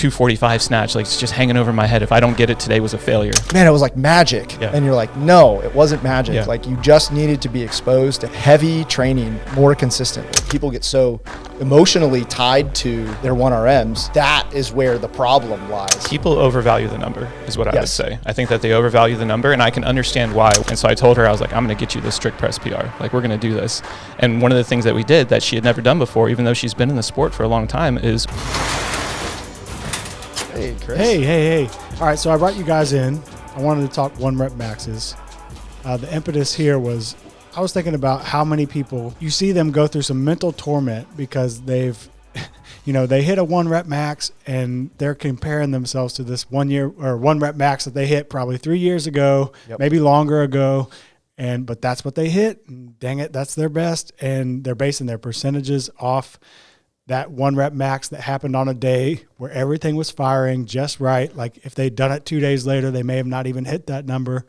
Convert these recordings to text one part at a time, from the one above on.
245 snatch. Like, it's just hanging over my head. If I don't get it today, was a failure. Man, it was like magic. Yeah. And you're like, no, it wasn't magic. Yeah. Like, you just needed to be exposed to heavy training more consistently. People get so emotionally tied to their 1RMs. That is where the problem lies. People overvalue the number, is what I would Yes. say. I think that they overvalue the number, and I can understand why. And so I told her, I was like, I'm going to get you this strict press PR. Like, we're going to do this. And one of the things that we did that she had never done before, even though she's been in the sport for a long time, is... Hey, Chris. Hey. All right, so I brought you guys in. I wanted to talk 1 rep maxes. The impetus here was I was thinking about how many people you see them go through some mental torment because they've, they hit a 1 rep max and they're comparing themselves to this 1 year or 1 rep max that they hit probably 3 years ago, maybe longer ago. But that's what they hit. And dang it, that's their best. And they're basing their percentages off that 1 rep max that happened on a day where everything was firing just right. Like, if they'd done it 2 days later, they may have not even hit that number.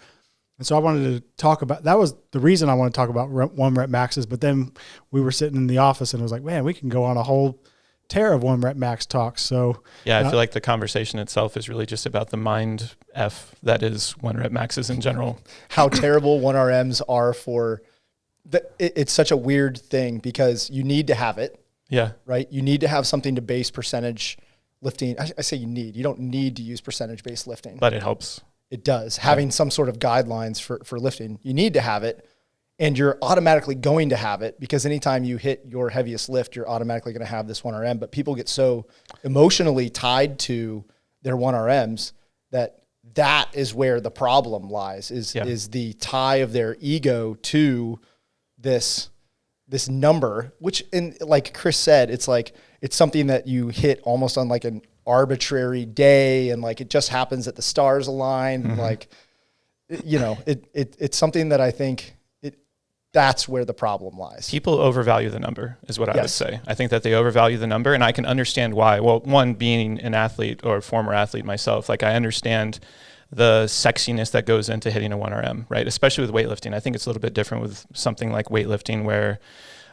And so I wanted to talk about, that was the reason I wanted to talk about 1 rep maxes. But then we were sitting in the office and it was like, man, we can go on a whole tear of 1 rep max talks. So yeah, I feel like the conversation itself is really just about the mind F that is 1 rep maxes in general. How terrible 1RMs are for it's such a weird thing because you need to have it. Yeah. Right. You need to have something to base percentage lifting. I say you don't need to use percentage based lifting, but it helps. It does. Having some sort of guidelines for lifting, you need to have it, and you're automatically going to have it because anytime you hit your heaviest lift, you're automatically going to have this 1RM. But people get so emotionally tied to their 1RMs that is where the problem lies, is the tie of their ego to this number, which, like Chris said, it's something that you hit almost on like an arbitrary day, and like it just happens that the stars align. Mm-hmm. Like, it's something that I think that's where the problem lies. People overvalue the number, is what I would say. I think that they overvalue the number, and I can understand why. Well, one, being an athlete or a former athlete myself, like, I understand the sexiness that goes into hitting a 1RM, right? Especially with weightlifting. I think it's a little bit different with something like weightlifting where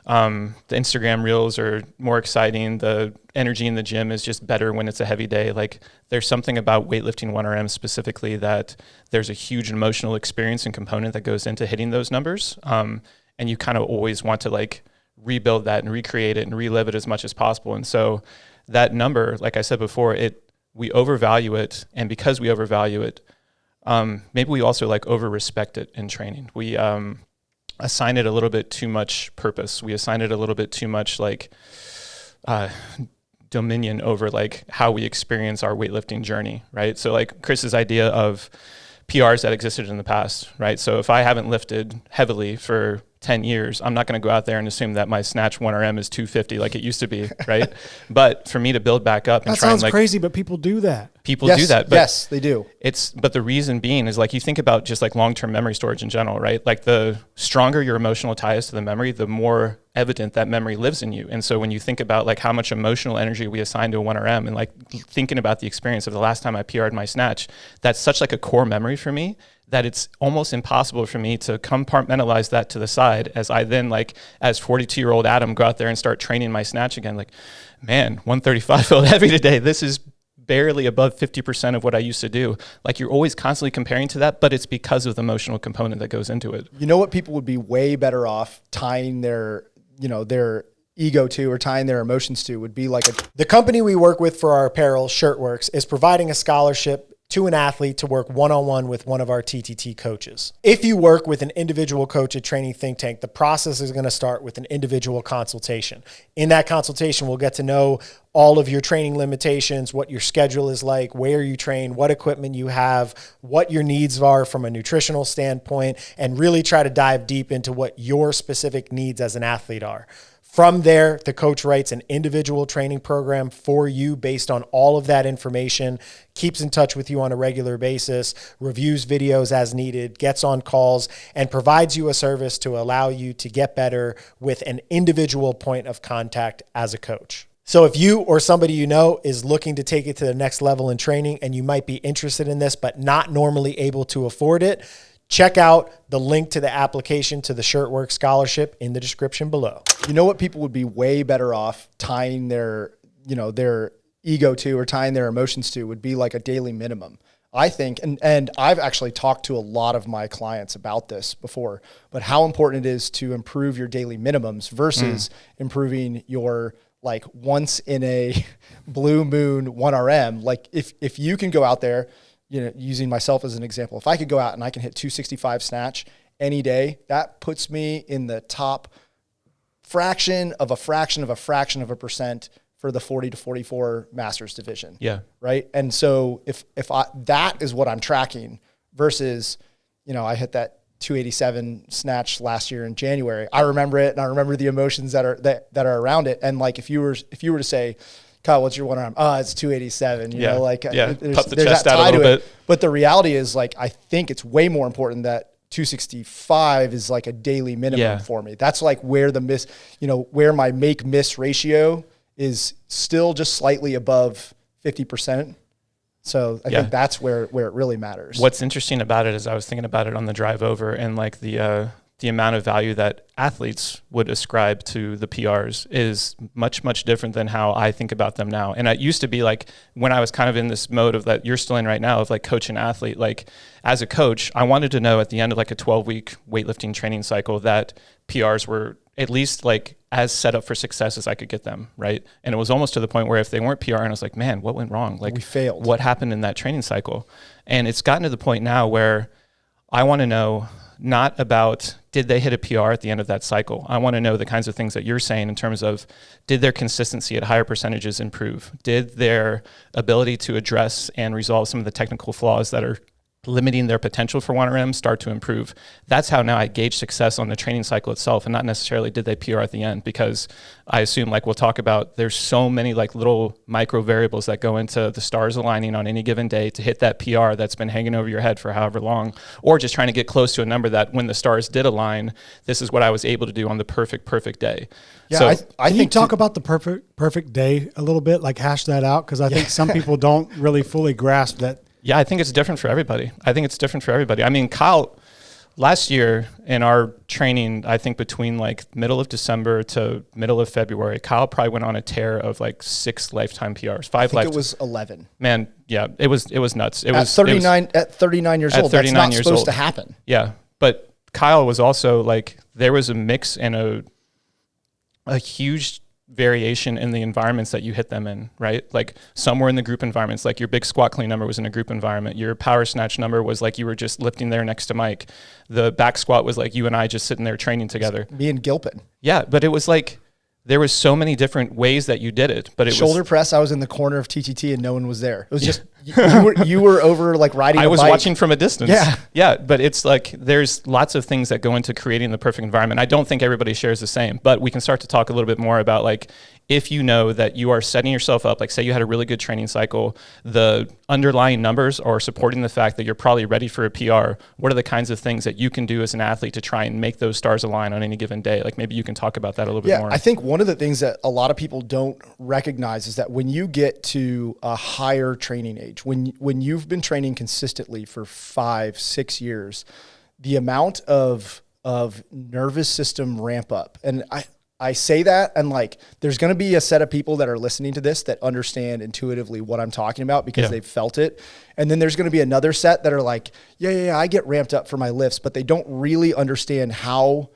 the Instagram reels are more exciting. The energy in the gym is just better when it's a heavy day. Like, there's something about weightlifting 1RM specifically that there's a huge emotional experience and component that goes into hitting those numbers. And you kind of always want to like rebuild that and recreate it and relive it as much as possible. And so that number, like I said before, we overvalue it. And because we overvalue it, maybe we also like over-respect it in training. We assign it a little bit too much purpose. We assign it a little bit too much like dominion over like how we experience our weightlifting journey, right? So like Chris's idea of PRs that existed in the past, right? So if I haven't lifted heavily for 10 years, I'm not going to go out there and assume that my snatch 1RM is 250 like it used to be, right? But for me to build back up and that try and sounds like, crazy, but people do that. People do that. But yes, they do. But the reason being is like, you think about just like long-term memory storage in general, right? Like, the stronger your emotional ties to the memory, the more evident that memory lives in you. And so when you think about like how much emotional energy we assign to a 1RM and like thinking about the experience of the last time I PR'd my snatch, that's such like a core memory for me that it's almost impossible for me to compartmentalize that to the side as I then, like, as 42-year-old Adam, go out there and start training my snatch again. Like, man, 135 felt heavy today. This is barely above 50% of what I used to do. Like, you're always constantly comparing to that, but it's because of the emotional component that goes into it. You know what people would be way better off tying their ego to, or tying their emotions to, would be like the company we work with for our apparel, Shirtworks, is providing a scholarship to an athlete to work one-on-one with one of our TTT coaches. If you work with an individual coach at Training Think Tank, the process is going to start with an individual consultation. In that consultation, we'll get to know all of your training limitations, what your schedule is like, where you train, what equipment you have, what your needs are from a nutritional standpoint, and really try to dive deep into what your specific needs as an athlete are. From there, the coach writes an individual training program for you based on all of that information, keeps in touch with you on a regular basis, reviews videos as needed, gets on calls, and provides you a service to allow you to get better with an individual point of contact as a coach. So if you or somebody you know is looking to take it to the next level in training and you might be interested in this but not normally able to afford it, check out the link to the application to the Shirtworks scholarship in the description below. You know what people would be way better off tying their ego to or tying their emotions to would be like a daily minimum. I think, and I've actually talked to a lot of my clients about this before, but how important it is to improve your daily minimums versus improving your like once in a blue moon 1RM. Like if you can go out there, you know, using myself as an example, if I could go out and I can hit 265 snatch any day, that puts me in the top fraction of a percent for the 40 to 44 masters division. Yeah. Right. And so if that is what I'm tracking versus, you know, I hit that 287 snatch last year in January. I remember it, and I remember the emotions that are around it. And like, if you were to say, Kyle, what's your one arm? Oh, it's 287. You know, like puff the chest out a little bit. But the reality is, like, I think it's way more important that 265 is like a daily minimum for me. That's like where where my make miss ratio is still just slightly above 50%. So I think that's where it really matters. What's interesting about it is I was thinking about it on the drive over, and like the amount of value that athletes would ascribe to the PRs is much, much different than how I think about them now. And it used to be like when I was kind of in this mode of that you're still in right now of like coach and athlete, like as a coach, I wanted to know at the end of like a 12-week weightlifting training cycle that PRs were at least like as set up for success as I could get them, right? And it was almost to the point where if they weren't PR, and I was like, man, what went wrong? Like, we failed. What happened in that training cycle? And it's gotten to the point now where I want to know not about did they hit a PR at the end of that cycle. I want to know the kinds of things that you're saying in terms of did their consistency at higher percentages improve? Did their ability to address and resolve some of the technical flaws that are limiting their potential for 1RM start to improve? That's how now I gauge success on the training cycle itself, and not necessarily did they PR at the end, because I assume, like we'll talk about, there's so many like little micro variables that go into the stars aligning on any given day to hit that PR that's been hanging over your head for however long, or just trying to get close to a number that when the stars did align, this is what I was able to do on the perfect day. Yeah, so I can think you talk about the perfect day a little bit, like hash that out? Because I think some people don't really fully grasp that. Yeah, I think it's different for everybody. I mean, Kyle, last year in our training, I think between like middle of December to middle of February, Kyle probably went on a tear of like 6 lifetime PRs, 5 lifetime. It was 11. Man, yeah, it was nuts. At 39 years old, that's not supposed to happen. Yeah, but Kyle was also like, there was a mix and a huge variation in the environments that you hit them in, right? Like some were in the group environments, like your big squat clean number was in a group environment. Your power snatch number was like you were just lifting there next to Mike. The back squat was like you and I just sitting there training together. Me and Gilpin. Yeah, but it was like there was so many different ways that you did it. But it shoulder press, I was in the corner of TTT and no one was there. It was just you were over like riding a bike. I was watching from a distance. Yeah, but it's like there's lots of things that go into creating the perfect environment. I don't think everybody shares the same, but we can start to talk a little bit more about like if you know that you are setting yourself up, like say you had a really good training cycle, the underlying numbers are supporting the fact that you're probably ready for a PR. What are the kinds of things that you can do as an athlete to try and make those stars align on any given day? Like maybe you can talk about that a little bit more. I think one of the things that a lot of people don't recognize is that when you get to a higher training age, when you've been training consistently for 5-6 years, the amount of nervous system ramp up, and I say that, and like, there's going to be a set of people that are listening to this that understand intuitively what I'm talking about because they've felt it. And then there's going to be another set that are like, yeah, I get ramped up for my lifts, but they don't really understand how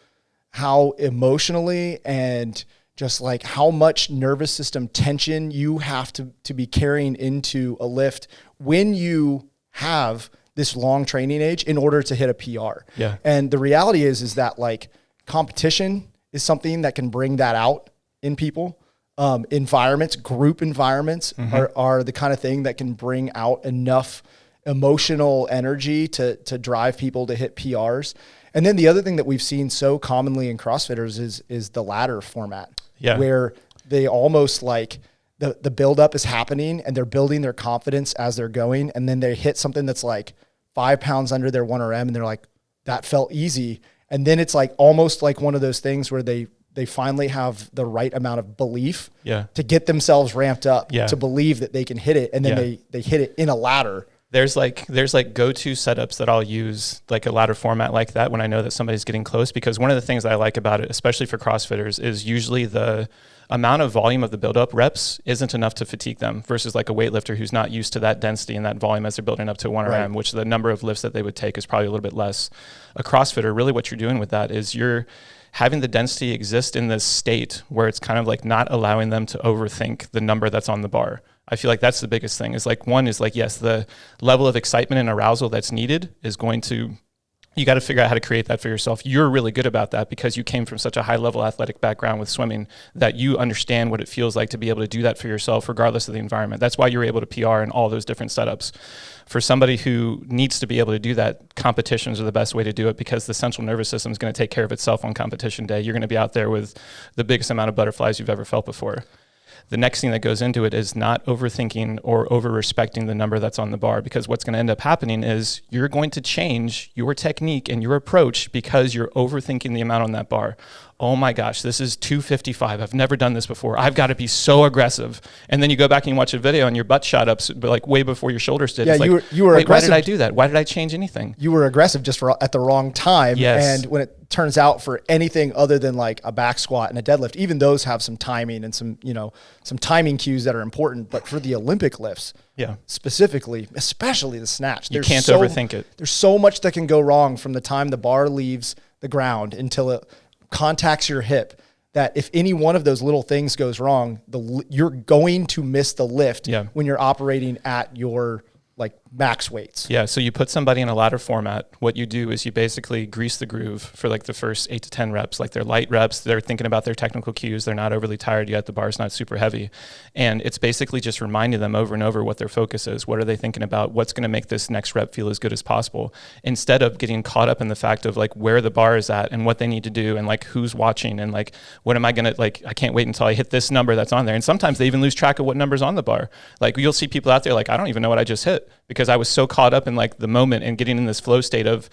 emotionally and just like how much nervous system tension you have to be carrying into a lift when you have this long training age in order to hit a PR. Yeah. And the reality is that like competition is something that can bring that out in people. Environments, group environments are the kind of thing that can bring out enough emotional energy to drive people to hit PRs. And then the other thing that we've seen so commonly in CrossFitters is the ladder format, where they almost like the buildup is happening and they're building their confidence as they're going. And then they hit something that's like 5 pounds under their 1RM and they're like, that felt easy. And then it's like almost like one of those things where they finally have the right amount of belief to get themselves ramped up to believe that they can hit it. And then they hit it in a ladder There's like go-to setups that I'll use, like a ladder format like that, when I know that somebody's getting close, because one of the things that I like about it, especially for CrossFitters, is usually the amount of volume of the build-up reps isn't enough to fatigue them, versus like a weightlifter who's not used to that density and that volume as they're building up to 1RM, which the number of lifts that they would take is probably a little bit less. A CrossFitter, really what you're doing with that is you're having the density exist in this state where it's kind of like not allowing them to overthink the number that's on the bar. I feel like that's the biggest thing, is like, one is like, yes, the level of excitement and arousal that's needed is going to, you got to figure out how to create that for yourself. You're really good about that because you came from such a high level athletic background with swimming that you understand what it feels like to be able to do that for yourself regardless of the environment. That's why you're able to PR in all those different setups. For somebody who needs to be able to do that, competitions are the best way to do it, because the central nervous system is going to take care of itself on competition day. You're going to be out there with the biggest amount of butterflies you've ever felt before. The next thing that goes into it is not overthinking or over-respecting the number that's on the bar, because what's going to end up happening is you're going to change your technique and your approach because you're overthinking the amount on that bar. Oh my gosh, this is 255. I've never done this before. I've got to be so aggressive. And then you go back and you watch a video and your butt shot up like way before your shoulders did. Yeah, it's you were wait, aggressive. why did I do that? Why did I change anything? You were aggressive just at the wrong time. Yes. And when it turns out for anything other than like a back squat and a deadlift, even those have some timing and some timing cues that are important. But for the Olympic lifts, specifically, especially the snatch, you can't overthink it. There's so much that can go wrong from the time the bar leaves the ground until it contacts your hip, that if any one of those little things goes wrong, you're going to miss the lift when you're operating at your like max weights. Yeah. So you put somebody in a ladder format. What you do is you basically grease the groove for like the first 8 to 10 reps. Like they're light reps. They're thinking about their technical cues. They're not overly tired yet. The bar's not super heavy. And it's basically just reminding them over and over what their focus is. What are they thinking about? What's going to make this next rep feel as good as possible? Instead of getting caught up in the fact of like where the bar is at and what they need to do and like who's watching and like, what am I going to, like, I can't wait until I hit this number that's on there. And sometimes they even lose track of what number's on the bar. Like you'll see people out there like, I don't even know what I just hit, because I was so caught up in like the moment and getting in this flow state of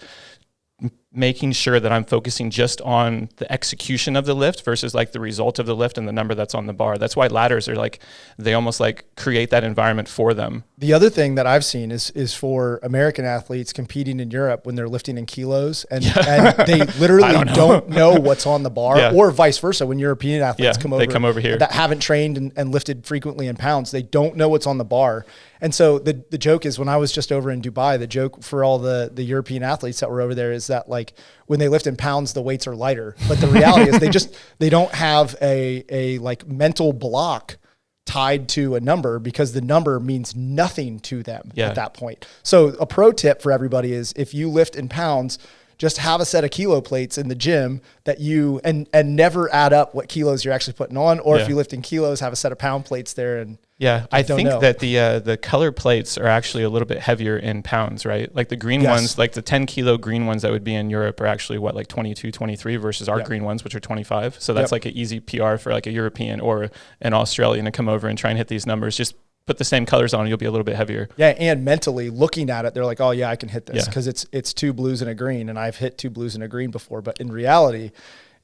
making sure that I'm focusing just on the execution of the lift versus like the result of the lift and the number that's on the bar. That's why ladders are like, they almost like create that environment for them. The other thing that I've seen is for American athletes competing in Europe when they're lifting in kilos and they literally don't know what's on the bar, or vice versa. When European athletes come over here that haven't trained and lifted frequently in pounds, they don't know what's on the bar. And so the joke is, when I was just over in Dubai, the joke for all the European athletes that were over there is that like when they lift in pounds, the weights are lighter. But the reality is they don't have a like mental block tied to a number, because the number means nothing to them at that point. So a pro tip for everybody is, if you lift in pounds, just have a set of kilo plates in the gym that you, and never add up what kilos you're actually putting on. Or if you lift in kilos, have a set of pound plates there. And I think that the color plates are actually a little bit heavier in pounds, right? Like the green ones, like the 10 kilo green ones that would be in Europe are actually what, like 22, 23 versus our green ones, which are 25. So that's like an easy PR for like a European or an Australian to come over and try and hit these numbers. Just put the same colors on and you'll be a little bit heavier. Yeah. And mentally looking at it, they're like, oh yeah, I can hit this because it's 2 blues and a green, and I've hit 2 blues and a green before. But in reality,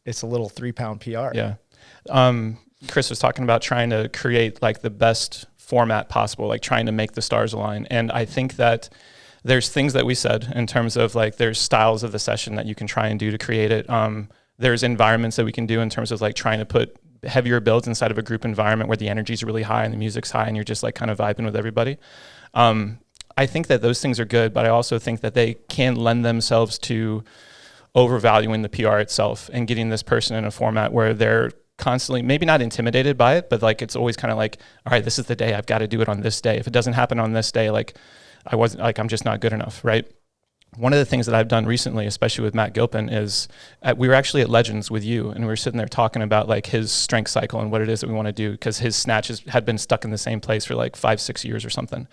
it's a little 3-pound PR. Yeah. Chris was talking about trying to create like the best format possible, like trying to make the stars align. And I think that there's things that we said in terms of like, there's styles of the session that you can try and do to create it. There's environments that we can do in terms of like trying to put heavier builds inside of a group environment where the energy is really high and the music's high and you're just like kind of vibing with everybody. I think that those things are good, but I also think that they can lend themselves to overvaluing the PR itself and getting this person in a format where they're constantly, maybe not intimidated by it, but like it's always kind of like, all right, this is the day, I've got to do it on this day. If it doesn't happen on this day, like I'm just not good enough, right? One of the things that I've done recently, especially with Matt Gilpin, is we were actually at Legends with you, and we were sitting there talking about like his strength cycle and what it is that we want to do, because his snatches had been stuck in the same place for like 5-6 years or something.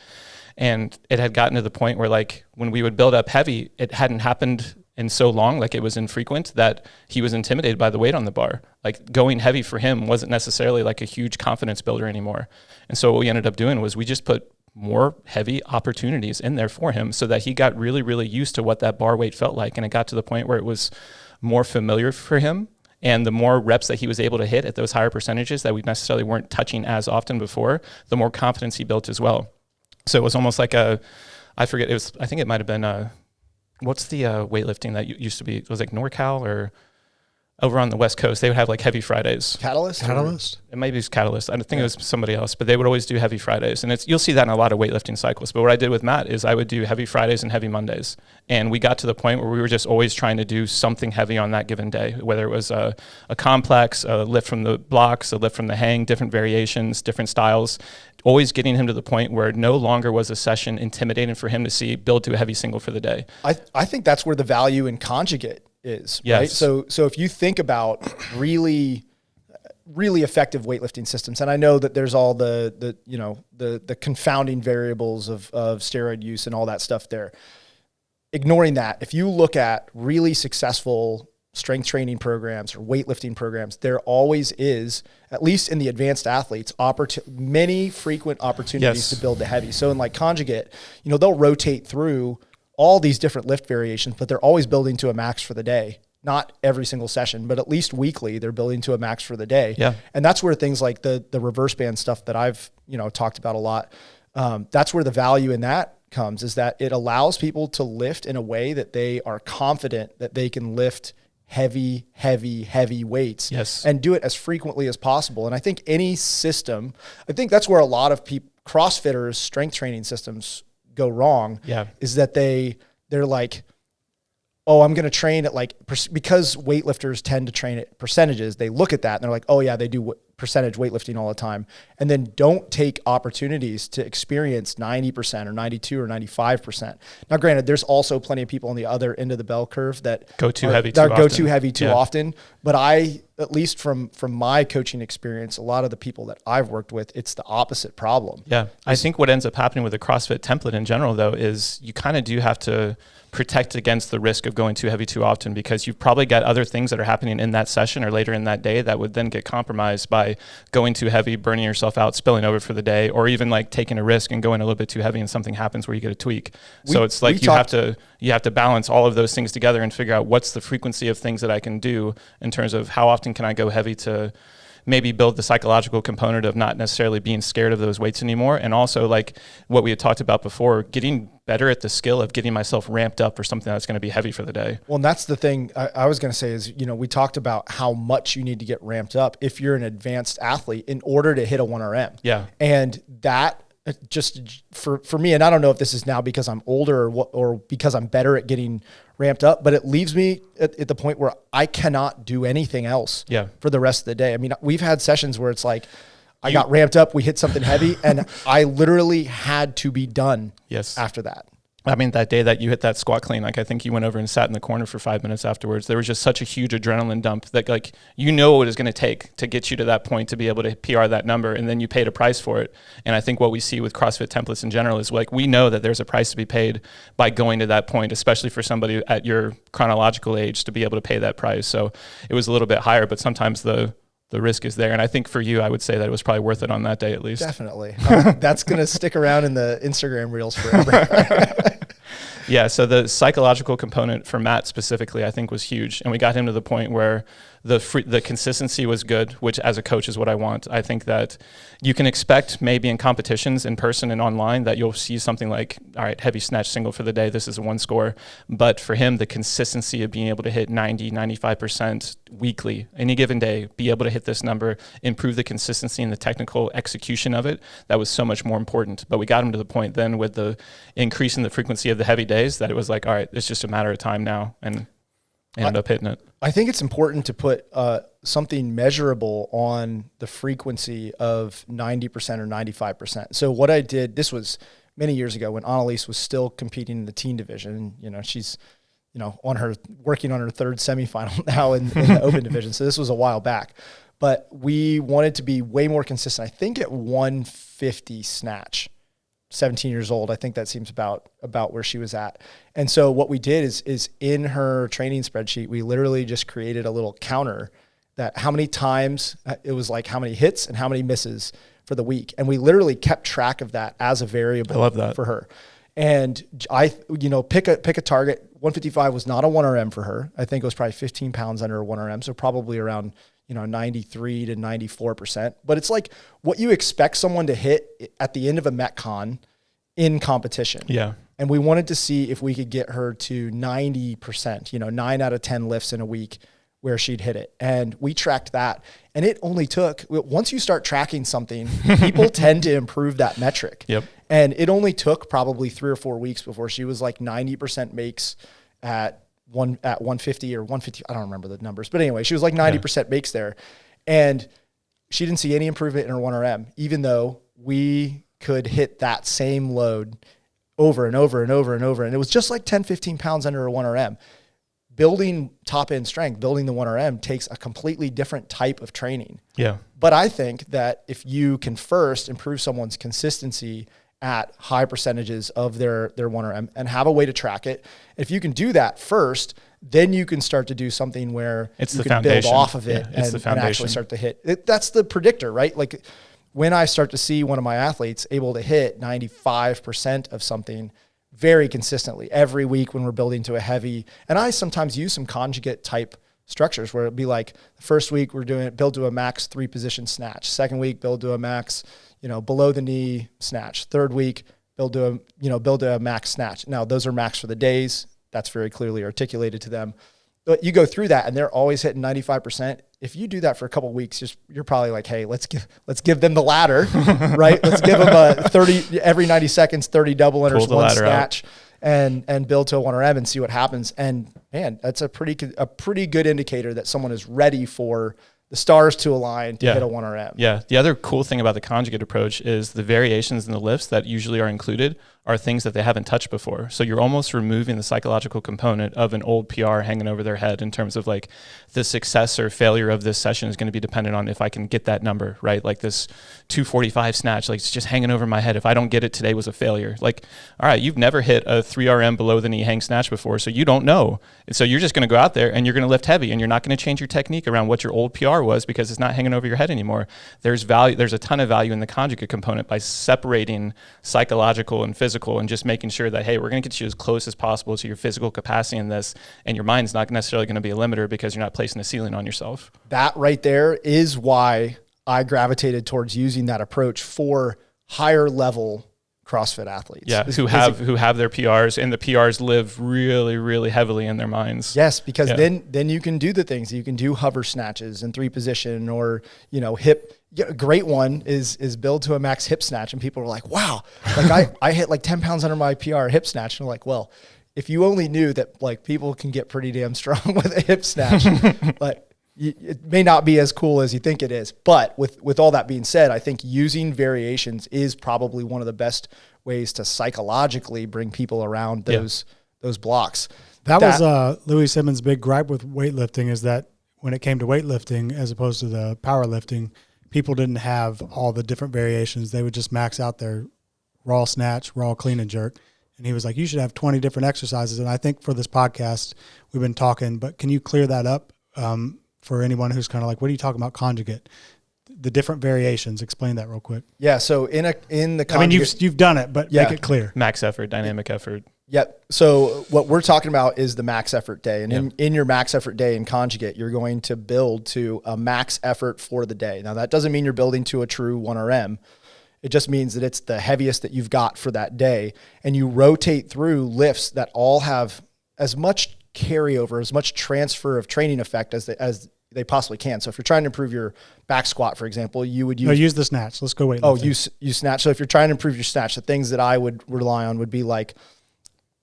And it had gotten to the point where like when we would build up heavy, it hadn't happened in so long, like it was infrequent, that he was intimidated by the weight on the bar. Like going heavy for him wasn't necessarily like a huge confidence builder anymore. And so what we ended up doing was we just put more heavy opportunities in there for him so that he got really, really used to what that bar weight felt like. And it got to the point where it was more familiar for him. And the more reps that he was able to hit at those higher percentages that we necessarily weren't touching as often before, the more confidence he built as well. So it was almost like a I forget. I think it might have been, what's the weightlifting that used to be, it was like NorCal or over on the West Coast, they would have like heavy Fridays. Catalyst? It might be Catalyst. I think it was somebody else, but they would always do heavy Fridays. And you'll see that in a lot of weightlifting cycles. But what I did with Matt is I would do heavy Fridays and heavy Mondays. And we got to the point where we were just always trying to do something heavy on that given day, whether it was a complex, a lift from the blocks, a lift from the hang, different variations, different styles, always getting him to the point where no longer was a session intimidating for him to see build to a heavy single for the day. I think that's where the value in Conjugate is, yes. Right? So if you think about really effective weightlifting systems, and I know that there's all the confounding variables of steroid use and all that stuff there. Ignoring that, if you look at really successful strength training programs or weightlifting programs, there always is, at least in the advanced athletes, many frequent opportunities to build the heavy. So in like Conjugate, they'll rotate through all these different lift variations, but they're always building to a max for the day. Not every single session, but at least weekly, they're building to a max for the day. Yeah. And that's where things like the reverse band stuff that I've, talked about a lot, that's where the value in that comes, is that it allows people to lift in a way that they are confident that they can lift heavy weights, yes, and do it as frequently as possible. And I think any system, I think that's where a lot of CrossFitters strength training systems go wrong, is that they're like, oh, I'm going to train at because weightlifters tend to train at percentages. They look at that and they're like, oh yeah, they do percentage weightlifting all the time. And then don't take opportunities to experience 90% or 92 or 95%. Now, granted, there's also plenty of people on the other end of the bell curve that go too heavy too often. But at least from my coaching experience, a lot of the people that I've worked with, it's the opposite problem. Yeah. I think what ends up happening with the CrossFit template in general, though, is you kind of do have to protect against the risk of going too heavy too often, because you've probably got other things that are happening in that session or later in that day that would then get compromised by going too heavy, burning yourself out, spilling over for the day, or even like taking a risk and going a little bit too heavy and something happens where you get a tweak. So it's like you have to balance all of those things together and figure out what's the frequency of things that I can do in terms of how often can I go heavy to maybe build the psychological component of not necessarily being scared of those weights anymore. And also, like what we had talked about before, getting better at the skill of getting myself ramped up for something that's going to be heavy for the day. Well, and that's the thing I was going to say is, we talked about how much you need to get ramped up if you're an advanced athlete in order to hit a 1RM. Yeah. And that just for me, and I don't know if this is now because I'm older or because I'm better at getting ramped up, but it leaves me at the point where I cannot do anything else for the rest of the day. I mean, we've had sessions where it's like, I got ramped up, we hit something heavy, and I literally had to be done after that. I mean, that day that you hit that squat clean, like I think you went over and sat in the corner for 5 minutes afterwards. There was just such a huge adrenaline dump that like, what it's going to take to get you to that point to be able to PR that number. And then you paid a price for it. And I think what we see with CrossFit templates in general is like, we know that there's a price to be paid by going to that point, especially for somebody at your chronological age to be able to pay that price. So it was a little bit higher, but sometimes the risk is there. And I think for you, I would say that it was probably worth it on that day at least. Definitely. That's going to stick around in the Instagram reels forever. Yeah, so the psychological component for Matt specifically, I think, was huge. And we got him to the point where the consistency was good, which as a coach is what I want. I think that you can expect maybe in competitions in person and online that you'll see something like, all right, heavy snatch single for the day, this is a 1 score. But for him, the consistency of being able to hit 90, 95% weekly, any given day, be able to hit this number, improve the consistency and the technical execution of it, that was so much more important. But we got him to the point then with the increase in the frequency of the heavy days that it was like, all right, it's just a matter of time now. And ended up hitting it. I think it's important to put something measurable on the frequency of 90% or 95%. So what I did, this was many years ago when Annalise was still competing in the teen division. She's, working on her 3rd semifinal now in the open division. So this was a while back, but we wanted to be way more consistent. I think at 150 snatch, 17 years old. I think that seems about where she was at. And so what we did is in her training spreadsheet, we literally just created a little counter that how many times, it was like how many hits and how many misses for the week. And we literally kept track of that as a variable. I love that. For her. And I, pick a target. 155 was not a 1RM for her. I think it was probably 15 pounds under a 1RM. So probably around 93 to 94%. But it's like what you expect someone to hit at the end of a Metcon in competition. Yeah. And we wanted to see if we could get her to 90%, 9 out of 10 lifts in a week where she'd hit it. And we tracked that. And it only took, once you start tracking something, people tend to improve that metric. Yep. And it only took probably 3 or 4 weeks before she was like 90% makes at 150 or 150. I don't remember the numbers, but anyway, she was like 90% makes there. And she didn't see any improvement in her 1RM, even though we could hit that same load over and over and over and over. And it was just like 10, 15 pounds under her 1RM. Building top end strength, building the 1RM takes a completely different type of training. Yeah. But I think that if you can first improve someone's consistency at high percentages of their 1RM and have a way to track it, if you can do that first, then you can start to do something where it's you the can foundation. build off of it and actually start to hit it. That's the predictor, right? Like when I start to see one of my athletes able to hit 95% of something very consistently every week when we're building to a heavy, and I sometimes use some conjugate type structures where it'd be like the first week we're doing build to a max 3-position snatch. Second week, build to a max, below the knee snatch. Third week, build to a max snatch. Now those are max for the days. That's very clearly articulated to them. But you go through that and they're always hitting 95%. If you do that for a couple of weeks, you're probably like, hey, let's give them the ladder, right? Let's give them a 30 every 90 seconds, 30 double unders, one snatch, and build to a 1RM and see what happens. And man, that's a pretty good indicator that someone is ready for the stars to align to hit a 1RM. Yeah. The other cool thing about the conjugate approach is the variations in the lifts that usually are included are things that they haven't touched before. So you're almost removing the psychological component of an old PR hanging over their head in terms of like the success or failure of this session is going to be dependent on if I can get that number, right? Like this 245 snatch, like it's just hanging over my head. If I don't get it today was a failure. Like, all right, you've never hit a 3RM below the knee hang snatch before, so you don't know. And so you're just going to go out there and you're going to lift heavy and you're not going to change your technique around what your old PR was because it's not hanging over your head anymore. There's a ton of value in the conjugate component by separating psychological and physical and just making sure that, hey, we're going to get you as close as possible to your physical capacity in this, and your mind's not necessarily going to be a limiter because you're not placing a ceiling on yourself. That right there is why I gravitated towards using that approach for higher level CrossFit athletes. Yeah, who have their PRs, and the PRs live really, really heavily in their minds. Yes, because then you can do the things. You can do hover snatches in 3-position or, hip. Yeah, a great one is build to a max hip snatch. And people are like, wow, like I hit like 10 pounds under my PR hip snatch. And I'm like, well, if you only knew that like people can get pretty damn strong with a hip snatch, but it may not be as cool as you think it is. But with all that being said, I think using variations is probably one of the best ways to psychologically bring people around those blocks. That was Louis Simmons' big gripe with weightlifting, is that when it came to weightlifting as opposed to the powerlifting, people didn't have all the different variations. They would just max out their raw snatch, raw clean and jerk. And he was like, you should have 20 different exercises. And I think for this podcast, we've been talking, but can you clear that up for anyone who's kind of like, what are you talking about conjugate? The different variations. Explain that real quick. Yeah. So in the conjugate, I mean, you've done it, but make it clear. Max effort, dynamic effort. Yep. So what we're talking about is the max effort day. And in your max effort day in conjugate, you're going to build to a max effort for the day. Now, that doesn't mean you're building to a true 1RM. It just means that it's the heaviest that you've got for that day. And you rotate through lifts that all have as much carryover, as much transfer of training effect as they possibly can. So if you're trying to improve your back squat, for example, you would use the snatch. Let's go weightlifting. Oh, use snatch. So if you're trying to improve your snatch, the things that I would rely on would be like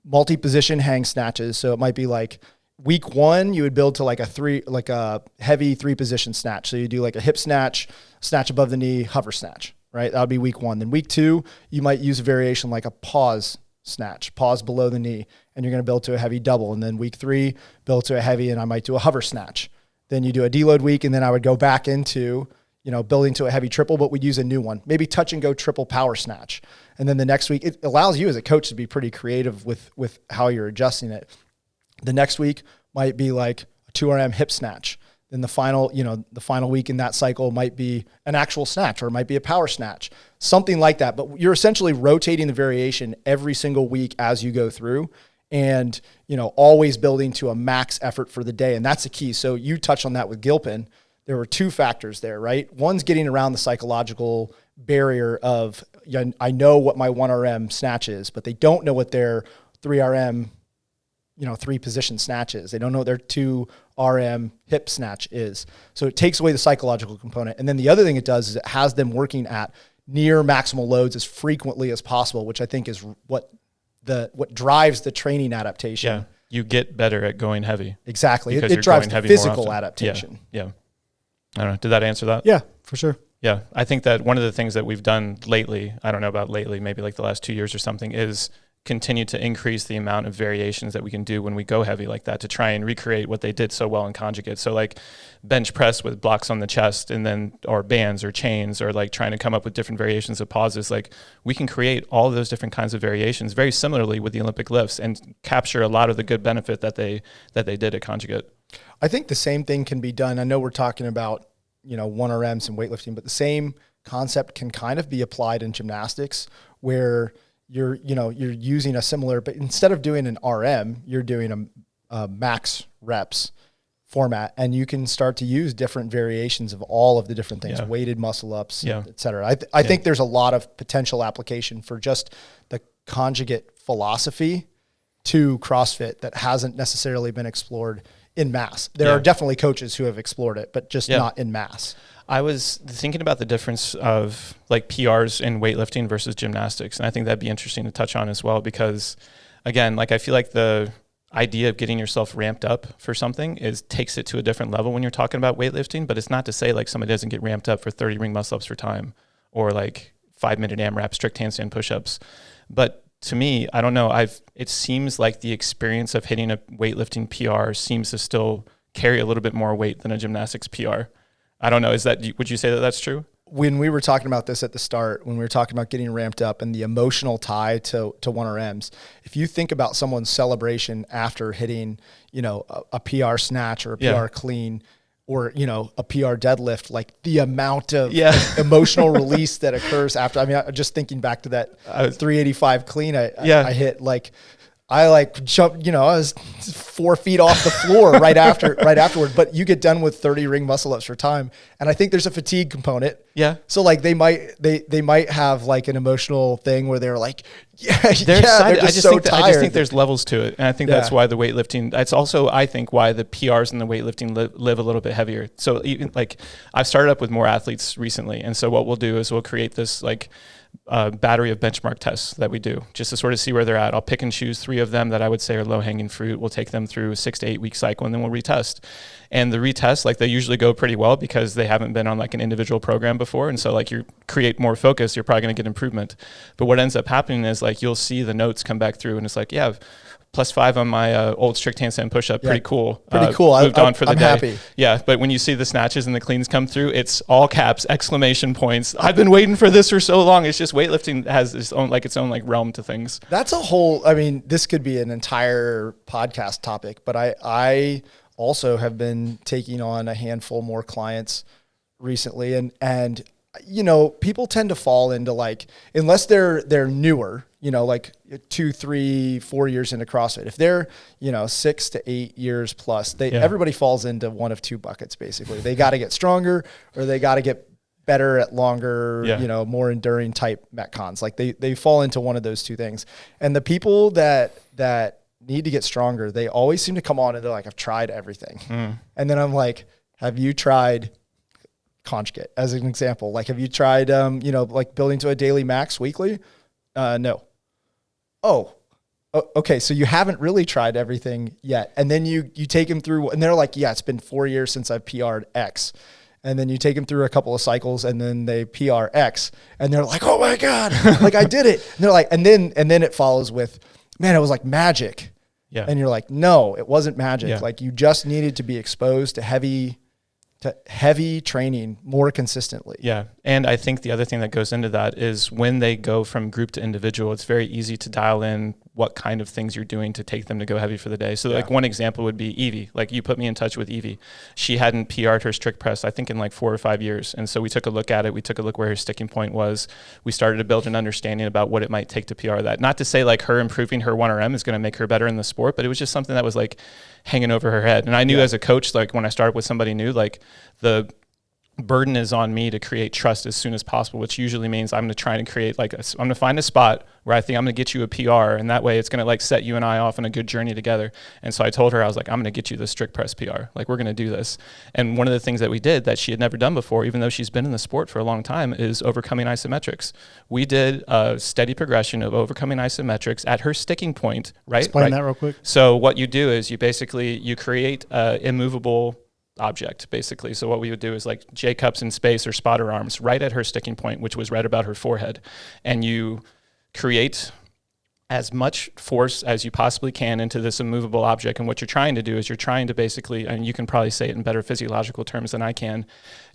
multi-position hang snatches. So it might be like week 1, you would build to like a heavy 3-position snatch. So you do like a hip snatch, snatch above the knee, hover snatch, right? That would be week 1. Then week 2, you might use a variation like a pause snatch, pause below the knee, and you're going to build to a heavy double. And then week 3, build to a heavy, and I might do a hover snatch. Then you do a deload week, and then I would go back into, building to a heavy triple, but we'd use a new one, maybe touch and go triple power snatch. And then the next week, it allows you as a coach to be pretty creative with how you're adjusting it. The next week might be like a 2RM hip snatch. Then the final week in that cycle might be an actual snatch, or it might be a power snatch, something like that. But you're essentially rotating the variation every single week as you go through, and, always building to a max effort for the day. And that's the key. So you touched on that with Gilpin. There were 2 factors there, right? One's getting around the psychological barrier of, I know what my 1RM snatch is, but they don't know what their 3RM, 3-position snatch is. They don't know what their 2RM hip snatch is. So it takes away the psychological component. And then the other thing it does is it has them working at near maximal loads as frequently as possible, which I think is what drives the training adaptation. Yeah. You get better at going heavy. Exactly. It drives the physical adaptation. Yeah. I don't know. Did that answer that? Yeah, for sure. Yeah. I think that one of the things that we've done lately, I don't know about lately, maybe like the last 2 years or something, is continue to increase the amount of variations that we can do when we go heavy like that to try and recreate what they did so well in Conjugate. So like bench press with blocks on the chest and then, or bands or chains, or like trying to come up with different variations of pauses. Like we can create all of those different kinds of variations very similarly with the Olympic lifts and capture a lot of the good benefit that they did at Conjugate. I think the same thing can be done. I know we're talking about, 1RMs and weightlifting, but the same concept can kind of be applied in gymnastics where you're using a similar, but instead of doing an RM, you're doing a max reps format, and you can start to use different variations of all of the different things, weighted muscle ups, et cetera. I think there's a lot of potential application for just the Conjugate philosophy to CrossFit that hasn't necessarily been explored in mass. There are definitely coaches who have explored it, but just not in mass. I was thinking about the difference of like PRs in weightlifting versus gymnastics. And I think that'd be interesting to touch on as well, because again, like I feel like the idea of getting yourself ramped up for something takes it to a different level when you're talking about weightlifting, but it's not to say like somebody doesn't get ramped up for 30 ring muscle ups for time or like 5-minute AMRAP, strict handstand push-ups. But to me, I don't know, it seems like the experience of hitting a weightlifting PR seems to still carry a little bit more weight than a gymnastics PR. I don't know. Would you say that that's true? When we were talking about this at the start, when we were talking about getting ramped up and the emotional tie to 1RMs, if you think about someone's celebration after hitting, a PR snatch or a PR clean or, a PR deadlift, like the amount of emotional release that occurs after, just thinking back to that 385 clean I hit, I jumped, I was 4 feet off the floor right afterward, but you get done with 30 ring muscle ups for time. And I think there's a fatigue component. Yeah. So like they might have like an emotional thing where they're like, they're just so tired. I just think there's levels to it. And I think that's why the weightlifting, that's also, I think, why the PRs in the weightlifting live a little bit heavier. So even like I've started up with more athletes recently. And so what we'll do is we'll create this like battery of benchmark tests that we do just to sort of see where they're at. I'll pick and choose 3 of them that I would say are low hanging fruit. We'll take them through a 6 to 8 week cycle and then we'll retest. And the retest, like they usually go pretty well because they haven't been on like an individual program before. And so like you create more focus, you're probably going to get improvement. But what ends up happening is like you'll see the notes come back through and it's like, +5 on my old strict handstand push-up. Pretty cool. Pretty cool. Moved on for the I'm day. Happy. Yeah, but when you see the snatches and the cleans come through, it's all caps, exclamation points. I've been waiting for this for so long. It's just weightlifting has its own realm to things. That's a whole, this could be an entire podcast topic, but I also have been taking on a handful more clients recently, and people tend to fall into like, unless they're newer, like 2, 3, 4 years into CrossFit. If they're, 6 to 8 years plus, everybody falls into one of 2 buckets, basically. They got to get stronger or they got to get better at longer, more enduring type Metcons. Like they fall into one of those 2 things. And the people that need to get stronger, they always seem to come on and they're like, I've tried everything. And then I'm like, have you tried Conjugate as an example? Like, have you tried, like building to a daily max weekly? No. Oh, okay. So you haven't really tried everything yet. And then you take them through and they're like, it's been 4 years since I've PR'd X. And then you take them through a couple of cycles and then they PR X and they're like, oh my God, like I did it. And they're like, and then it follows with, man, it was like magic. Yeah. And you're like, no, it wasn't magic. Yeah. Like you just needed to be exposed to heavy training more consistently. Yeah. And I think the other thing that goes into that is when they go from group to individual, it's very easy to dial in what kind of things you're doing to take them to go heavy for the day. So like one example would be Evie. Like you put me in touch with Evie. She hadn't PR'd her strict press, I think in like 4 or 5 years. And so we took a look at it. We took a look where her sticking point was. We started to build an understanding about what it might take to PR that. Not to say like her improving her 1RM is going to make her better in the sport, but it was just something that was like hanging over her head. And I knew as a coach, like when I started with somebody new, like the burden is on me to create trust as soon as possible, which usually means I'm going to try and create I'm going to find a spot where I think I'm going to get you a PR, and that way it's going to like set you and I off on a good journey together. And so I told her, I was like, I'm going to get you the strict press PR. Like, we're going to do this. And one of the things that we did that she had never done before, even though she's been in the sport for a long time, is overcoming isometrics. We did a steady progression of overcoming isometrics at her sticking point, right? Explain that real quick. So what you do is you create immovable object, basically. So what we would do is like J cups in space or spotter arms right at her sticking point, which was right about her forehead. And you create as much force as you possibly can into this immovable object. And what you're trying to do is you're trying to basically, and you can probably say it in better physiological terms than I can,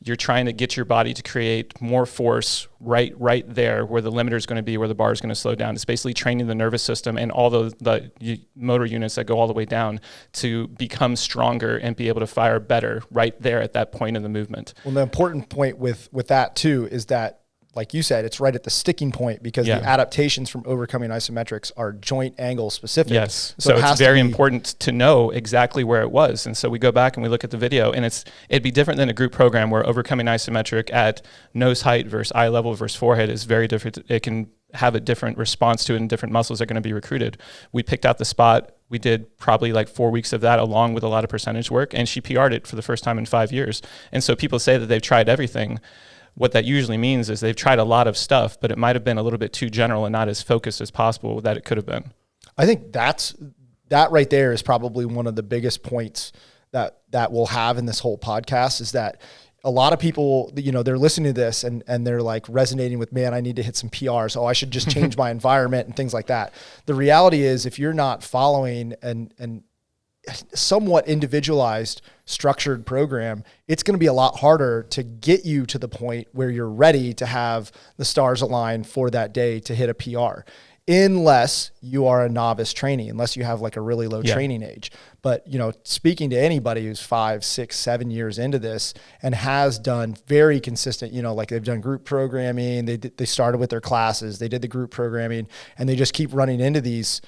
you're trying to get your body to create more force right there where the limiter is going to be, where the bar is going to slow down. It's basically training the nervous system and all the motor units that go all the way down to become stronger and be able to fire better right there at that point in the movement. Well, the important point with that too is that, like you said, it's right at the sticking point, because the adaptations from overcoming isometrics are joint angle specific. Yes. So it's very important to know exactly where it was. And so we go back and we look at the video, and it'd be different than a group program where overcoming isometric at nose height versus eye level versus forehead is very different. It can have a different response to it, and different muscles are going to be recruited. We picked out the spot. We did probably like 4 weeks of that along with a lot of percentage work, and she PR'd it for the first time in 5 years. And so people say that they've tried everything. What that usually means is they've tried a lot of stuff, but it might have been a little bit too general and not as focused as possible that it could have been. I think that right there is probably one of the biggest points that we'll have in this whole podcast, is that a lot of people, they're listening to this and they're like resonating with, man, I need to hit some PRs. Oh, I should just change my environment and things like that. The reality is, if you're not following and somewhat individualized structured program, it's going to be a lot harder to get you to the point where you're ready to have the stars align for that day to hit a PR, unless you are a novice trainee, unless you have like a really low training age. But, speaking to anybody who's 5, 6, 7 years into this and has done very consistent, like they've done group programming, they started with their classes, they did the group programming, and they just keep running into these